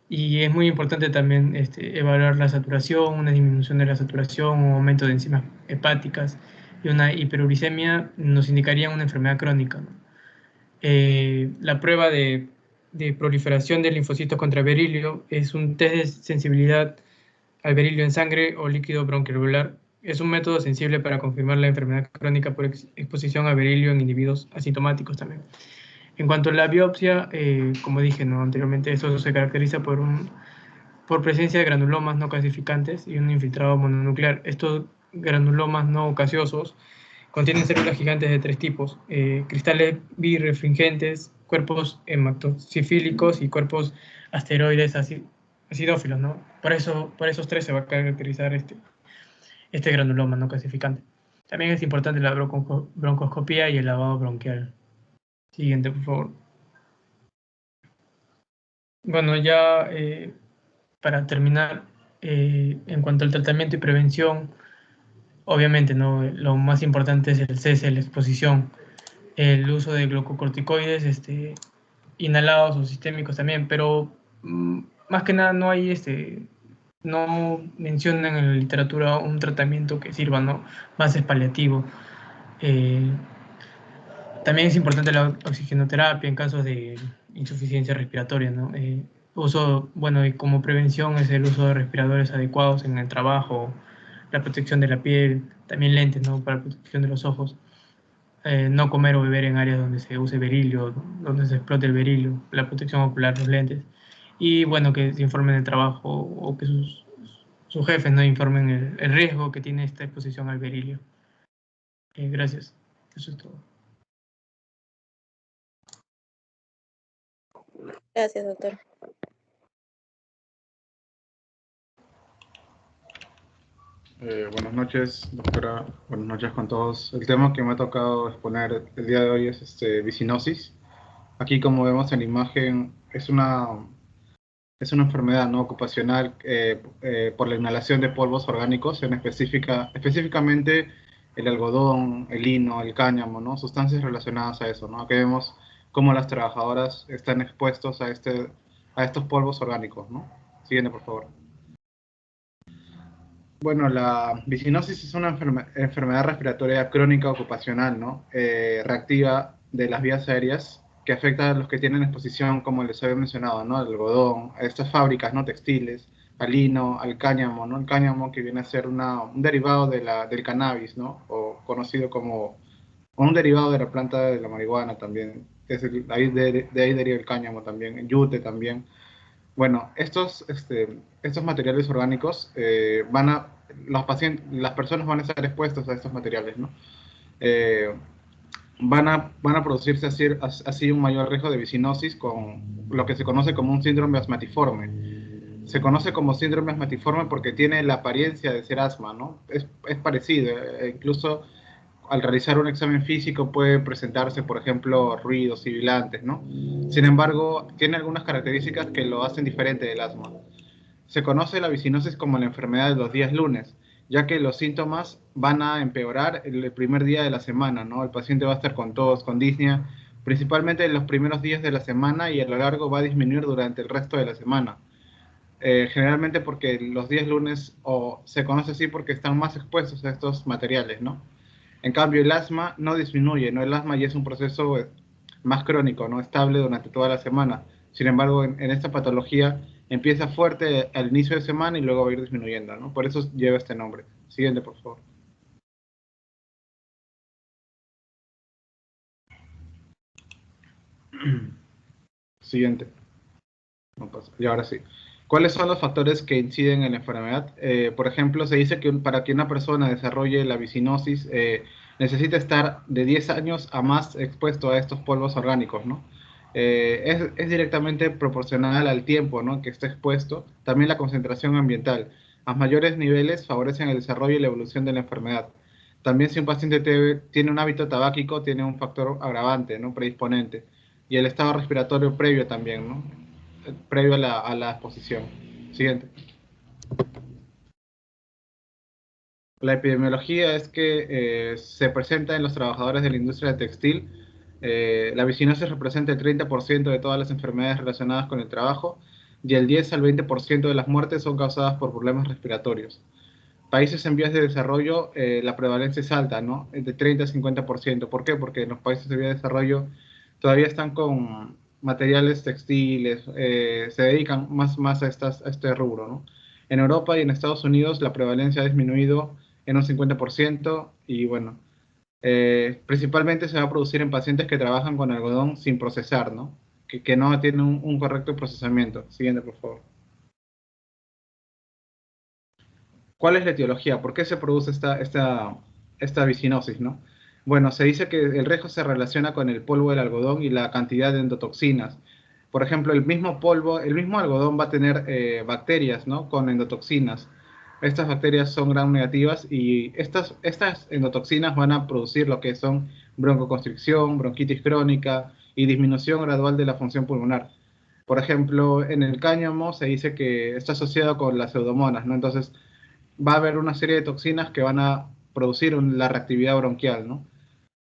Y es muy importante también evaluar la saturación, una disminución de la saturación, un aumento de enzimas hepáticas y una hiperuricemia nos indicaría una enfermedad crónica, ¿no? La prueba de proliferación de linfocitos contra berilio es un test de sensibilidad al berilio en sangre o líquido bronquialveolar. Es un método sensible para confirmar la enfermedad crónica por exposición a berilio en individuos asintomáticos también. En cuanto a la biopsia, como dije, ¿no?, anteriormente, esto se caracteriza por presencia de granulomas no calcificantes y un infiltrado mononuclear. Estos granulomas no gaseosos contienen células gigantes de tres tipos: cristales birefringentes, cuerpos hematosifílicos y cuerpos asteroides acidófilos, ¿no? Por esos tres se va a caracterizar este granuloma no calcificante. También es importante la broncoscopía y el lavado bronquial. Siguiente, por favor. Bueno, ya para terminar, en cuanto al tratamiento y prevención, obviamente, ¿no?, lo más importante es el cese de la exposición. El uso de glucocorticoides inhalados o sistémicos también, pero más que nada no hay no mencionan en la literatura un tratamiento que sirva, ¿no? Más es paliativo. También es importante la oxigenoterapia en casos de insuficiencia respiratoria, ¿no? Bueno, y como prevención es el uso de respiradores adecuados en el trabajo, la protección de la piel, también lentes, ¿no? Para protección de los ojos. No comer o beber en áreas donde se use berilio, donde se explote el berilio, la protección ocular, los lentes. Y bueno, que se informen del trabajo o que sus jefes no informen el riesgo que tiene esta exposición al berilio. Gracias. Eso es todo. Gracias, doctor. Buenas noches, doctora. Buenas noches con todos. El tema que me ha tocado exponer el día de hoy es vicinosis. Aquí, como vemos en la imagen, es una enfermedad no ocupacional por la inhalación de polvos orgánicos, específicamente el algodón, el lino, el cáñamo, ¿no? Sustancias relacionadas a eso, ¿no? Aquí vemos cómo las trabajadoras están expuestos a estos polvos orgánicos, ¿no? Siguiente, por favor. Bueno, la vicinosis es una enfermedad respiratoria crónica ocupacional, ¿no? Reactiva de las vías aéreas que afecta a los que tienen exposición, como les había mencionado, ¿no? Al algodón, a estas fábricas, ¿no? Textiles, al lino, al cáñamo, ¿no? El cáñamo que viene a ser un derivado del cannabis, ¿no? O conocido como un derivado de la planta de la marihuana también. De ahí deriva el cáñamo también, el yute también. Bueno, estos materiales orgánicos las personas van a estar expuestos a estos materiales, ¿no? Van a producirse así un mayor riesgo de vicinosis con lo que se conoce como un síndrome asmatiforme. Se conoce como síndrome asmatiforme porque tiene la apariencia de ser asma, ¿no? Es parecido, incluso al realizar un examen físico puede presentarse, por ejemplo, ruidos sibilantes, ¿no? Sin embargo, tiene algunas características que lo hacen diferente del asma. Se conoce la vicinosis como la enfermedad de los días lunes, ya que los síntomas van a empeorar el primer día de la semana, ¿no? El paciente va a estar con tos, con disnea, principalmente en los primeros días de la semana y a lo largo va a disminuir durante el resto de la semana. Generalmente porque los días lunes se conoce así porque están más expuestos a estos materiales, ¿no? En cambio, el asma no disminuye, ¿no? El asma ya es un proceso más crónico, ¿no? Estable durante toda la semana. Sin embargo, en esta patología empieza fuerte al inicio de semana y luego va a ir disminuyendo, ¿no? Por eso lleva este nombre. Siguiente, por favor. Siguiente. No pasa. Y ahora sí. ¿Cuáles son los factores que inciden en la enfermedad? Por ejemplo, se dice que para que una persona desarrolle la vicinosis necesita estar de 10 años a más expuesto a estos polvos orgánicos, ¿no? Es directamente proporcional al tiempo, ¿no?, que está expuesto. También la concentración ambiental. A mayores niveles favorecen el desarrollo y la evolución de la enfermedad. También si un paciente tiene un hábito tabáquico, tiene un factor agravante, ¿no?, predisponente. Y el estado respiratorio previo también, ¿no?, previo a la exposición. Siguiente. La epidemiología es que se presenta en los trabajadores de la industria textil. La vicinosis representa el 30% de todas las enfermedades relacionadas con el trabajo y el 10 al 20% de las muertes son causadas por problemas respiratorios. Países en vías de desarrollo, la prevalencia es alta, ¿no?, de 30 a 50%. ¿Por qué? Porque en los países de vías de desarrollo todavía están con materiales textiles, se dedican más a este rubro, ¿no? En Europa y en Estados Unidos la prevalencia ha disminuido en un 50% y bueno, principalmente se va a producir en pacientes que trabajan con algodón sin procesar, ¿no?, que no tienen un correcto procesamiento. Siguiente, por favor. ¿Cuál es la etiología? ¿Por qué se produce esta vicinosis, no? Bueno, se dice que el riesgo se relaciona con el polvo del algodón y la cantidad de endotoxinas. Por ejemplo, el mismo algodón va a tener bacterias, ¿no?, con endotoxinas. Estas bacterias son gram negativas y estas endotoxinas van a producir lo que son broncoconstricción, bronquitis crónica y disminución gradual de la función pulmonar. Por ejemplo, en el cáñamo se dice que está asociado con las pseudomonas, ¿no? Entonces, va a haber una serie de toxinas que van a producir la reactividad bronquial, ¿no?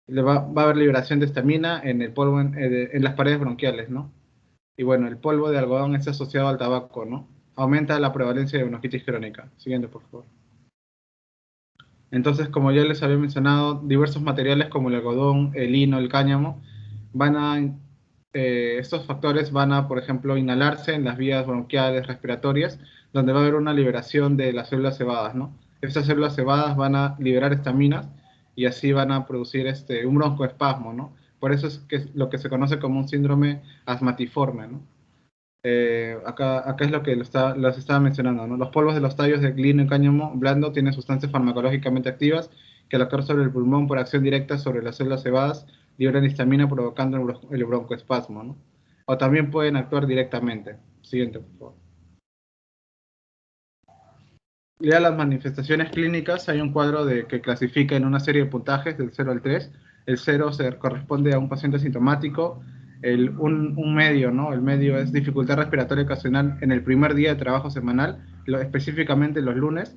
Va a haber liberación de estamina en el polvo, en las paredes bronquiales, ¿no? Y bueno, el polvo de algodón está asociado al tabaco, ¿no? Aumenta la prevalencia de bronquitis crónica. Siguiente, por favor. Entonces, como ya les había mencionado, diversos materiales como el algodón, el lino, el cáñamo, estos factores van a, por ejemplo, inhalarse en las vías bronquiales respiratorias, donde va a haber una liberación de las células cebadas, ¿no? Estas células cebadas van a liberar estaminas y así van a producir un broncoespasmo, ¿no? Por eso es que es lo que se conoce como un síndrome asmatiforme, ¿no? Acá es lo que los estaba mencionando, ¿no? Los polvos de los tallos de lino y cáñamo blando tienen sustancias farmacológicamente activas que al actuar sobre el pulmón por acción directa sobre las células cebadas liberan histamina provocando el broncoespasmo, ¿no? O también pueden actuar directamente. Siguiente, por favor. Ya las manifestaciones clínicas, hay un cuadro que clasifica en una serie de puntajes del 0 al 3. El 0 se corresponde a un paciente sintomático. Un medio, ¿no? El medio es dificultad respiratoria ocasional en el primer día de trabajo semanal, específicamente los lunes.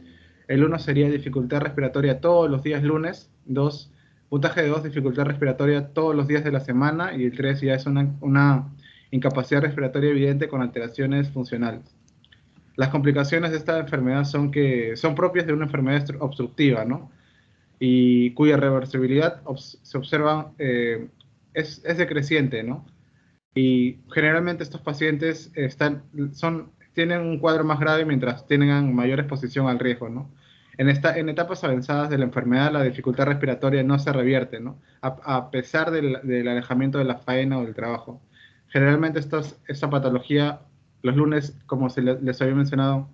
El 1 sería dificultad respiratoria todos los días lunes. 2, puntaje de 2, dificultad respiratoria todos los días de la semana. Y el 3 ya es una incapacidad respiratoria evidente con alteraciones funcionales. Las complicaciones de esta enfermedad son propias de una enfermedad obstructiva, ¿no? Y cuya reversibilidad se observa es decreciente, ¿no? Y generalmente estos pacientes tienen un cuadro más grave mientras tengan mayor exposición al riesgo, ¿no? En etapas avanzadas de la enfermedad, la dificultad respiratoria no se revierte, ¿no? A pesar del alejamiento de la faena o del trabajo. Generalmente esta patología, los lunes, como les había mencionado,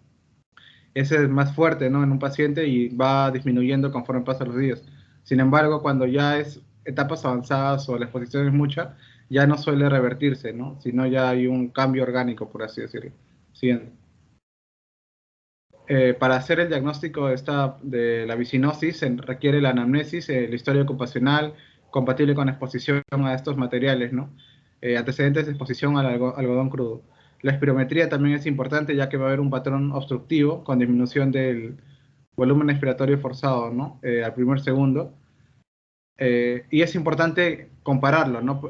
es el más fuerte, ¿no? En un paciente y va disminuyendo conforme pasan los días. Sin embargo, cuando ya es etapas avanzadas o la exposición es mucha, ya no suele revertirse, ¿no? Sino ya hay un cambio orgánico, por así decirlo. Siguiente. Para hacer el diagnóstico de la vicinosis se requiere la anamnesis, la historia ocupacional, compatible con exposición a estos materiales, ¿no? Antecedentes de exposición al algodón crudo. La espirometría también es importante ya que va a haber un patrón obstructivo con disminución del volumen expiratorio forzado, ¿no? Al primer segundo. Y es importante compararlo, ¿no?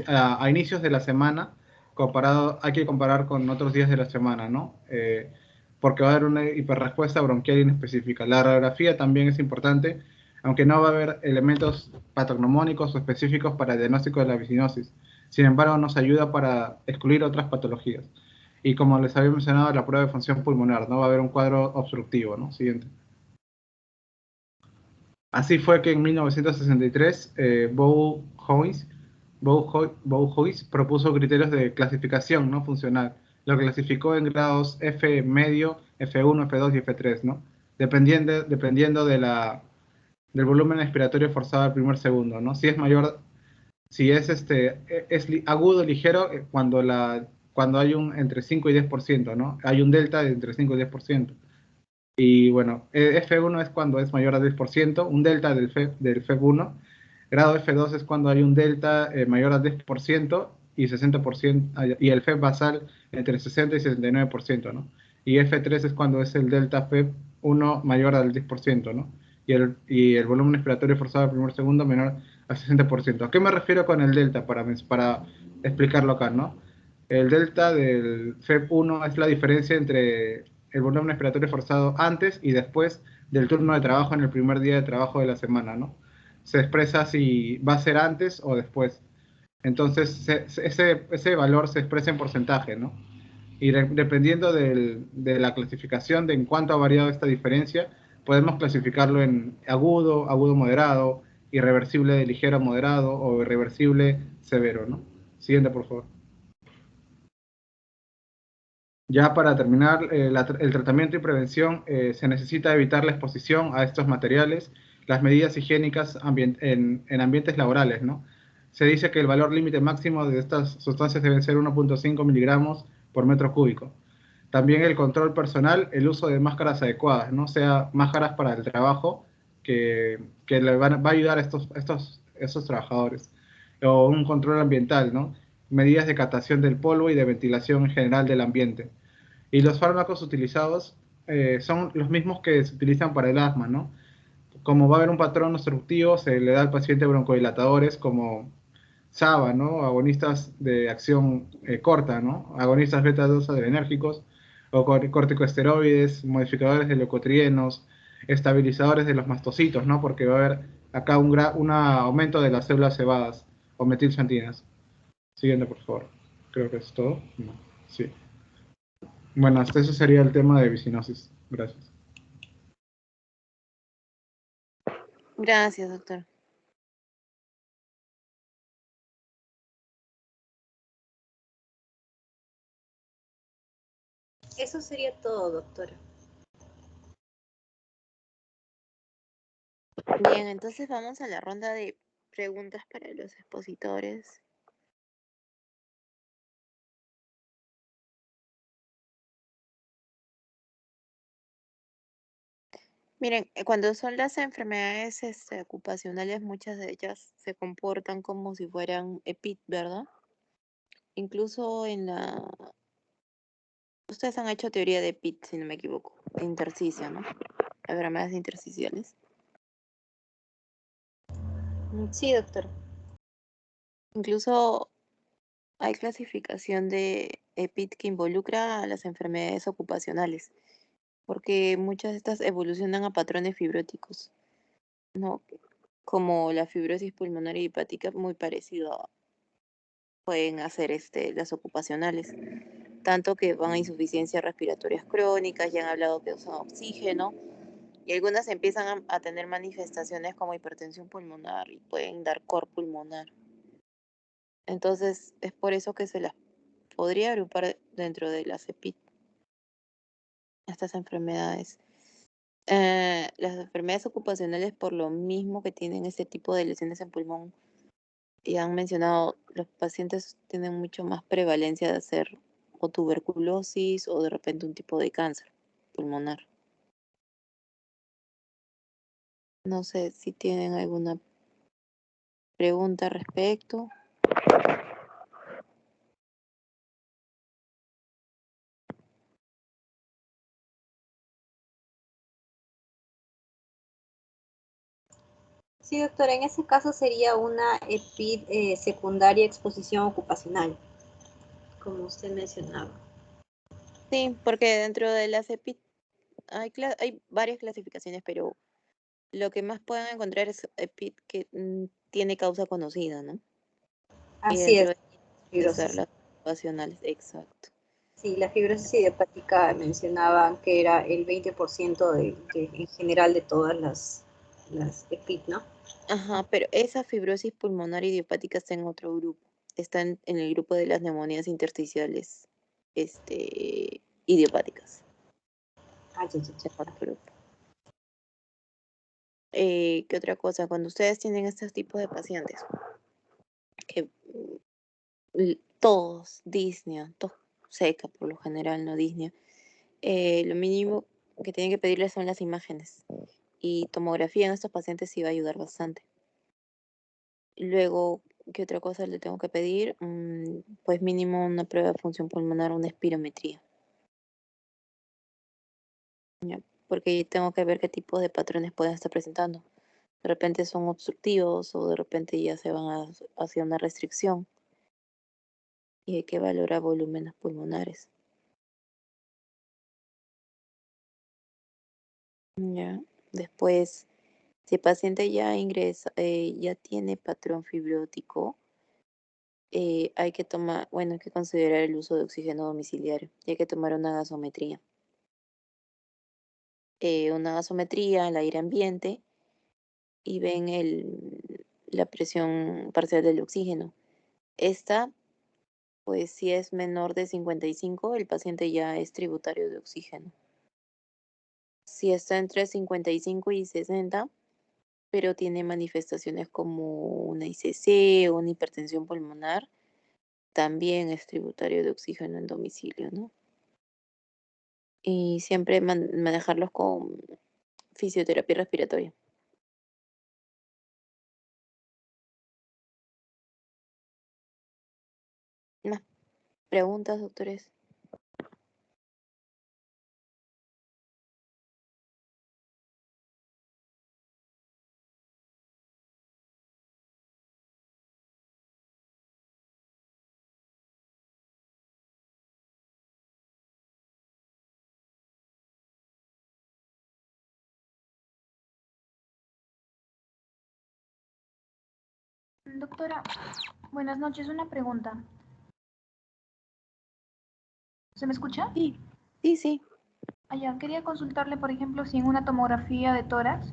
A inicios de la semana, hay que comparar con otros días de la semana, ¿no? Porque va a haber una hiperrespuesta bronquial inespecífica. La radiografía también es importante, aunque no va a haber elementos patognomónicos o específicos para el diagnóstico de la vicinosis. Sin embargo, nos ayuda para excluir otras patologías. Y como les había mencionado, la prueba de función pulmonar, ¿no? Va a haber un cuadro obstructivo, ¿no? Siguiente. Así fue que en 1963 Bowhois propuso criterios de clasificación no funcional. Lo clasificó en grados F medio, F1, F2 y F3, ¿no? Dependiendo del volumen expiratorio forzado al primer segundo, ¿no? Si es mayor, si es agudo, ligero, cuando hay entre 5 y 10%, ¿no? Hay un delta de entre 5 y 10%. Y bueno, F1 es cuando es mayor a 10%, un delta del FEP1. Grado F2 es cuando hay un delta mayor a 10% y 60%, y el FEP basal entre 60 y 69%, ¿no? Y F3 es cuando es el delta FEP1 mayor al 10%, ¿no? Y el volumen expiratorio forzado al primer segundo menor al 60%. ¿A qué me refiero con el delta? Para explicarlo acá, ¿no? El delta del FEP1 es la diferencia entre el volumen expiratorio forzado antes y después del turno de trabajo en el primer día de trabajo de la semana, ¿no? Se expresa si va a ser antes o después. Entonces, ese valor se expresa en porcentaje, ¿no? Y dependiendo de la clasificación de en cuánto ha variado esta diferencia, podemos clasificarlo en agudo, agudo moderado, irreversible de ligero a moderado o irreversible severo, ¿no? Siguiente, por favor. Ya para terminar, el tratamiento y prevención se necesita evitar la exposición a estos materiales, las medidas higiénicas en ambientes laborales, ¿no? Se dice que el valor límite máximo de estas sustancias debe ser 1.5 miligramos por metro cúbico. También el control personal, el uso de máscaras adecuadas, ¿no? Sea máscaras para el trabajo que va a ayudar a estos trabajadores. O un control ambiental, ¿no? Medidas de captación del polvo y de ventilación en general del ambiente. Y los fármacos utilizados son los mismos que se utilizan para el asma, ¿no? Como va a haber un patrón obstructivo, se le da al paciente broncodilatadores como SABA, ¿no? Agonistas de acción corta, ¿no? Agonistas beta-2 adrenérgicos, o corticosteroides, modificadores de leucotrienos, estabilizadores de los mastocitos, ¿no? Porque va a haber acá un aumento de las células cebadas o metilxantinas. Siguiente, por favor. Creo que es todo. No. Sí. Bueno, hasta eso sería el tema de vicinosis. Gracias. Gracias, doctor. Eso sería todo, doctora. Bien, entonces vamos a la ronda de preguntas para los expositores. Miren, cuando son las enfermedades ocupacionales, muchas de ellas se comportan como si fueran EPIT, ¿verdad? Incluso ustedes han hecho teoría de EPIT, si no me equivoco, de intersticio, ¿no? Enfermedades intersticiales. Sí, doctora. Incluso hay clasificación de EPIT que involucra a las enfermedades ocupacionales, porque muchas de estas evolucionan a patrones fibróticos, ¿no? Como la fibrosis pulmonar y hepática, muy parecido pueden hacer las ocupacionales, tanto que van a insuficiencias respiratorias crónicas, ya han hablado que usan oxígeno, y algunas empiezan a tener manifestaciones como hipertensión pulmonar y pueden dar cor pulmonar. Entonces, es por eso que se las podría agrupar dentro de las EPIT, estas enfermedades. Las enfermedades ocupacionales, por lo mismo que tienen este tipo de lesiones en pulmón, y han mencionado, los pacientes tienen mucho más prevalencia de hacer o tuberculosis o de repente un tipo de cáncer pulmonar. No sé si tienen alguna pregunta al respecto. Sí, doctora, en ese caso sería una EPID secundaria exposición ocupacional, como usted mencionaba. Sí, porque dentro de las EPIT hay varias clasificaciones, pero lo que más pueden encontrar es EPIT que tiene causa conocida, ¿no? Y Así dentro es, de puede ser fibrosis. las ocupacionales, exacto. Sí, la fibrosis idiopática mencionaban que era el 20% en general de todas las EPID, ¿no? Ajá, pero esa fibrosis pulmonar idiopática está en otro grupo. Está en el grupo de las neumonías intersticiales, idiopáticas. Ah, ya, ya, En ya. otro grupo. ¿Qué otra cosa? Cuando ustedes tienen estos tipos de pacientes, que todos, disnea, tos seca por lo general, no disnea, lo mínimo que tienen que pedirles son las imágenes. Y tomografía en estos pacientes sí va a ayudar bastante. Luego, ¿qué otra cosa le tengo que pedir? Pues mínimo una prueba de función pulmonar, una espirometría. ¿Ya? Porque tengo que ver qué tipo de patrones pueden estar presentando. De repente son obstructivos o de repente ya se van hacia una restricción y hay que valorar volúmenes pulmonares. ¿Ya? Después, si el paciente ya ingresa, ya tiene patrón fibrótico, hay que tomar, bueno, hay que considerar el uso de oxígeno domiciliario y hay que tomar una gasometría. Una gasometría al aire ambiente y ven la presión parcial del oxígeno. Esta, pues si es menor de 55, el paciente ya es tributario de oxígeno. Si está entre 55 y 60, pero tiene manifestaciones como una ICC o una hipertensión pulmonar, también es tributario de oxígeno en domicilio, ¿no? Y siempre manejarlos con fisioterapia respiratoria. ¿Más preguntas, doctores? Doctora, buenas noches. Una pregunta. ¿Se me escucha? Sí, sí, sí. Allá, quería consultarle, por ejemplo, si en una tomografía de tórax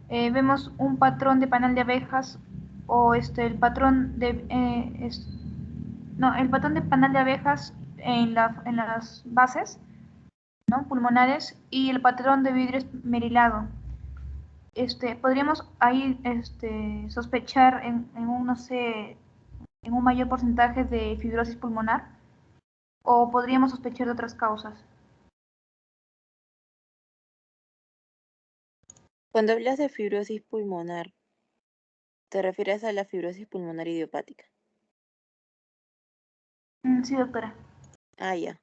vemos un patrón de panal de abejas o el patrón de no, el patrón de panal de abejas en las bases, ¿no? Pulmonares y el patrón de vidrio esmerilado. Podríamos ahí sospechar en un, no sé, en un mayor porcentaje de fibrosis pulmonar o podríamos sospechar de otras causas. Cuando hablas de fibrosis pulmonar, ¿te refieres a la fibrosis pulmonar idiopática? Sí, doctora. Ah, ya.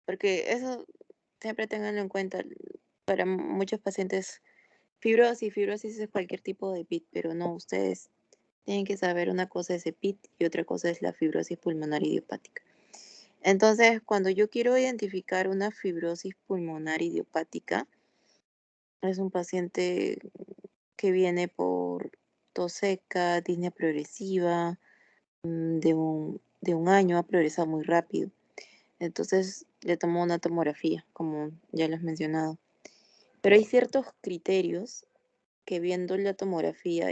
Porque eso siempre tenganlo en cuenta. Para muchos pacientes, fibrosis es cualquier tipo de PIT, pero no, ustedes tienen que saber una cosa es el PIT y otra cosa es la fibrosis pulmonar idiopática. Entonces, cuando yo quiero identificar una fibrosis pulmonar idiopática, es un paciente que viene por tos seca, disnea progresiva, de un año, ha progresado muy rápido. Entonces le tomó una tomografía, como ya lo has mencionado. Pero hay ciertos criterios que viendo la tomografía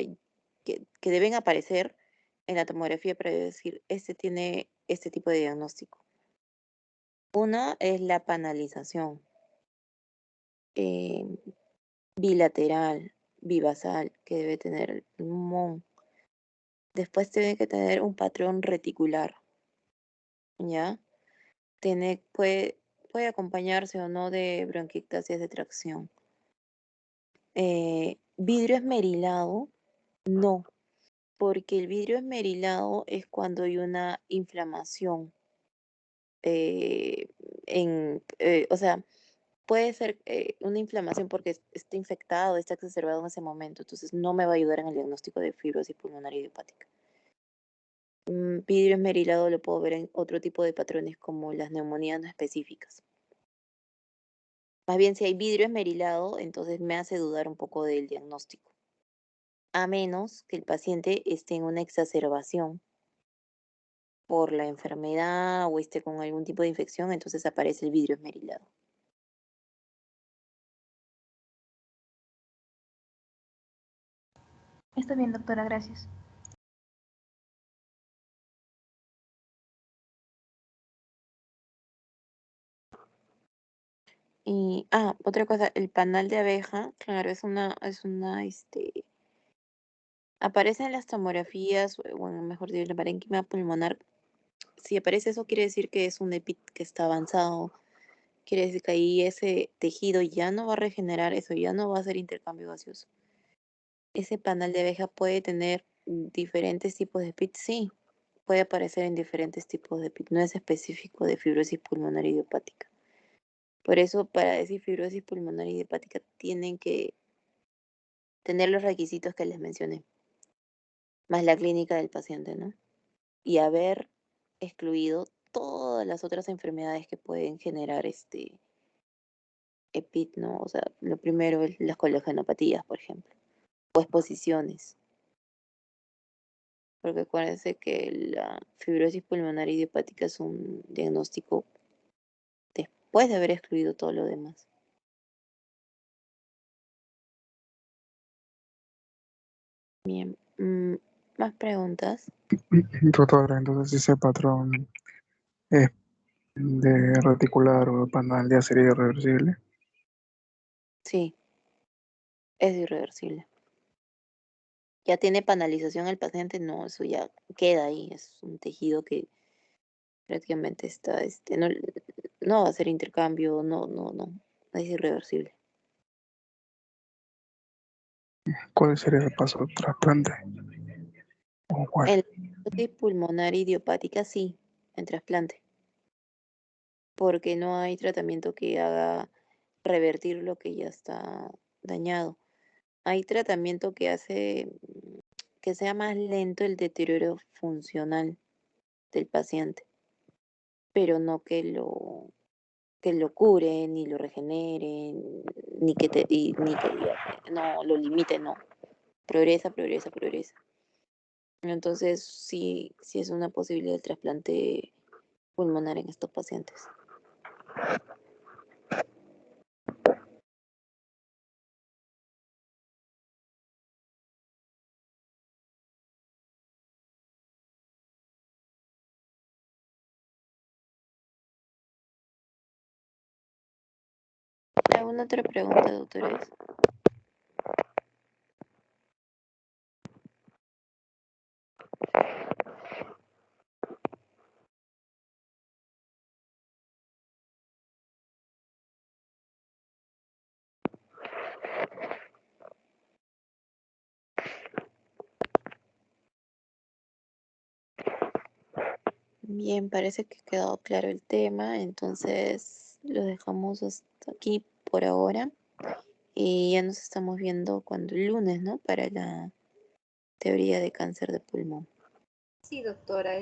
que deben aparecer en la tomografía para decir, este tiene este tipo de diagnóstico. Uno es la panalización eh, bilateral, bivasal, que debe tener el pulmón. Después tiene que tener un patrón reticular, ¿ya? Puede acompañarse o no de bronquiectasias de tracción. Vidrio esmerilado, no, porque el vidrio esmerilado es cuando hay una inflamación o sea, puede ser una inflamación porque está infectado, está exacerbado en ese momento, entonces no me va a ayudar en el diagnóstico de fibrosis pulmonar idiopática. Vidrio esmerilado lo puedo ver en otro tipo de patrones como las neumonías no específicas. Más bien, si hay vidrio esmerilado, entonces me hace dudar un poco del diagnóstico, a menos que el paciente esté en una exacerbación por la enfermedad o esté con algún tipo de infección, entonces aparece el vidrio esmerilado. Está bien, doctora, gracias. Y, otra cosa, el panal de abeja, claro, aparece en las tomografías, bueno, mejor dicho, la parénquima pulmonar. Si aparece eso, quiere decir que es un EPIT que está avanzado. Quiere decir que ahí ese tejido ya no va a regenerar, eso ya no va a hacer intercambio gaseoso. Ese panal de abeja puede tener diferentes tipos de PIT, sí, puede aparecer en diferentes tipos de PIT, no es específico de fibrosis pulmonar idiopática. Por eso, para decir fibrosis pulmonar idiopática, tienen que tener los requisitos que les mencioné, más la clínica del paciente, ¿no? Y haber excluido todas las otras enfermedades que pueden generar EPIT, ¿no? O sea, lo primero es las coлагenopatías, por ejemplo, o exposiciones. Porque acuérdense que la fibrosis pulmonar idiopática es un diagnóstico después de haber excluido todo lo demás. Bien, ¿más preguntas? Doctora, entonces ese patrón es de reticular o panal ya sería irreversible. Sí, es irreversible. ¿Ya tiene panalización el paciente? No, eso ya queda ahí, es un tejido que prácticamente está, no va a hacer intercambio, no, es irreversible. ¿Cuál sería el paso del trasplante? ¿O cuál? En la fibrosis pulmonar idiopática sí, en trasplante, porque no hay tratamiento que haga revertir lo que ya está dañado. Hay tratamiento que hace que sea más lento el deterioro funcional del paciente, pero no que lo cure, ni lo regenere, ni que no lo limite, no. Progresa. Entonces, sí es una posibilidad del trasplante pulmonar en estos pacientes. ¿Alguna otra pregunta, doctores? Bien, parece que ha quedado claro el tema, entonces lo dejamos hasta aquí por ahora y ya nos estamos viendo cuando el lunes, ¿no? Para la teoría de cáncer de pulmón. Sí, doctora,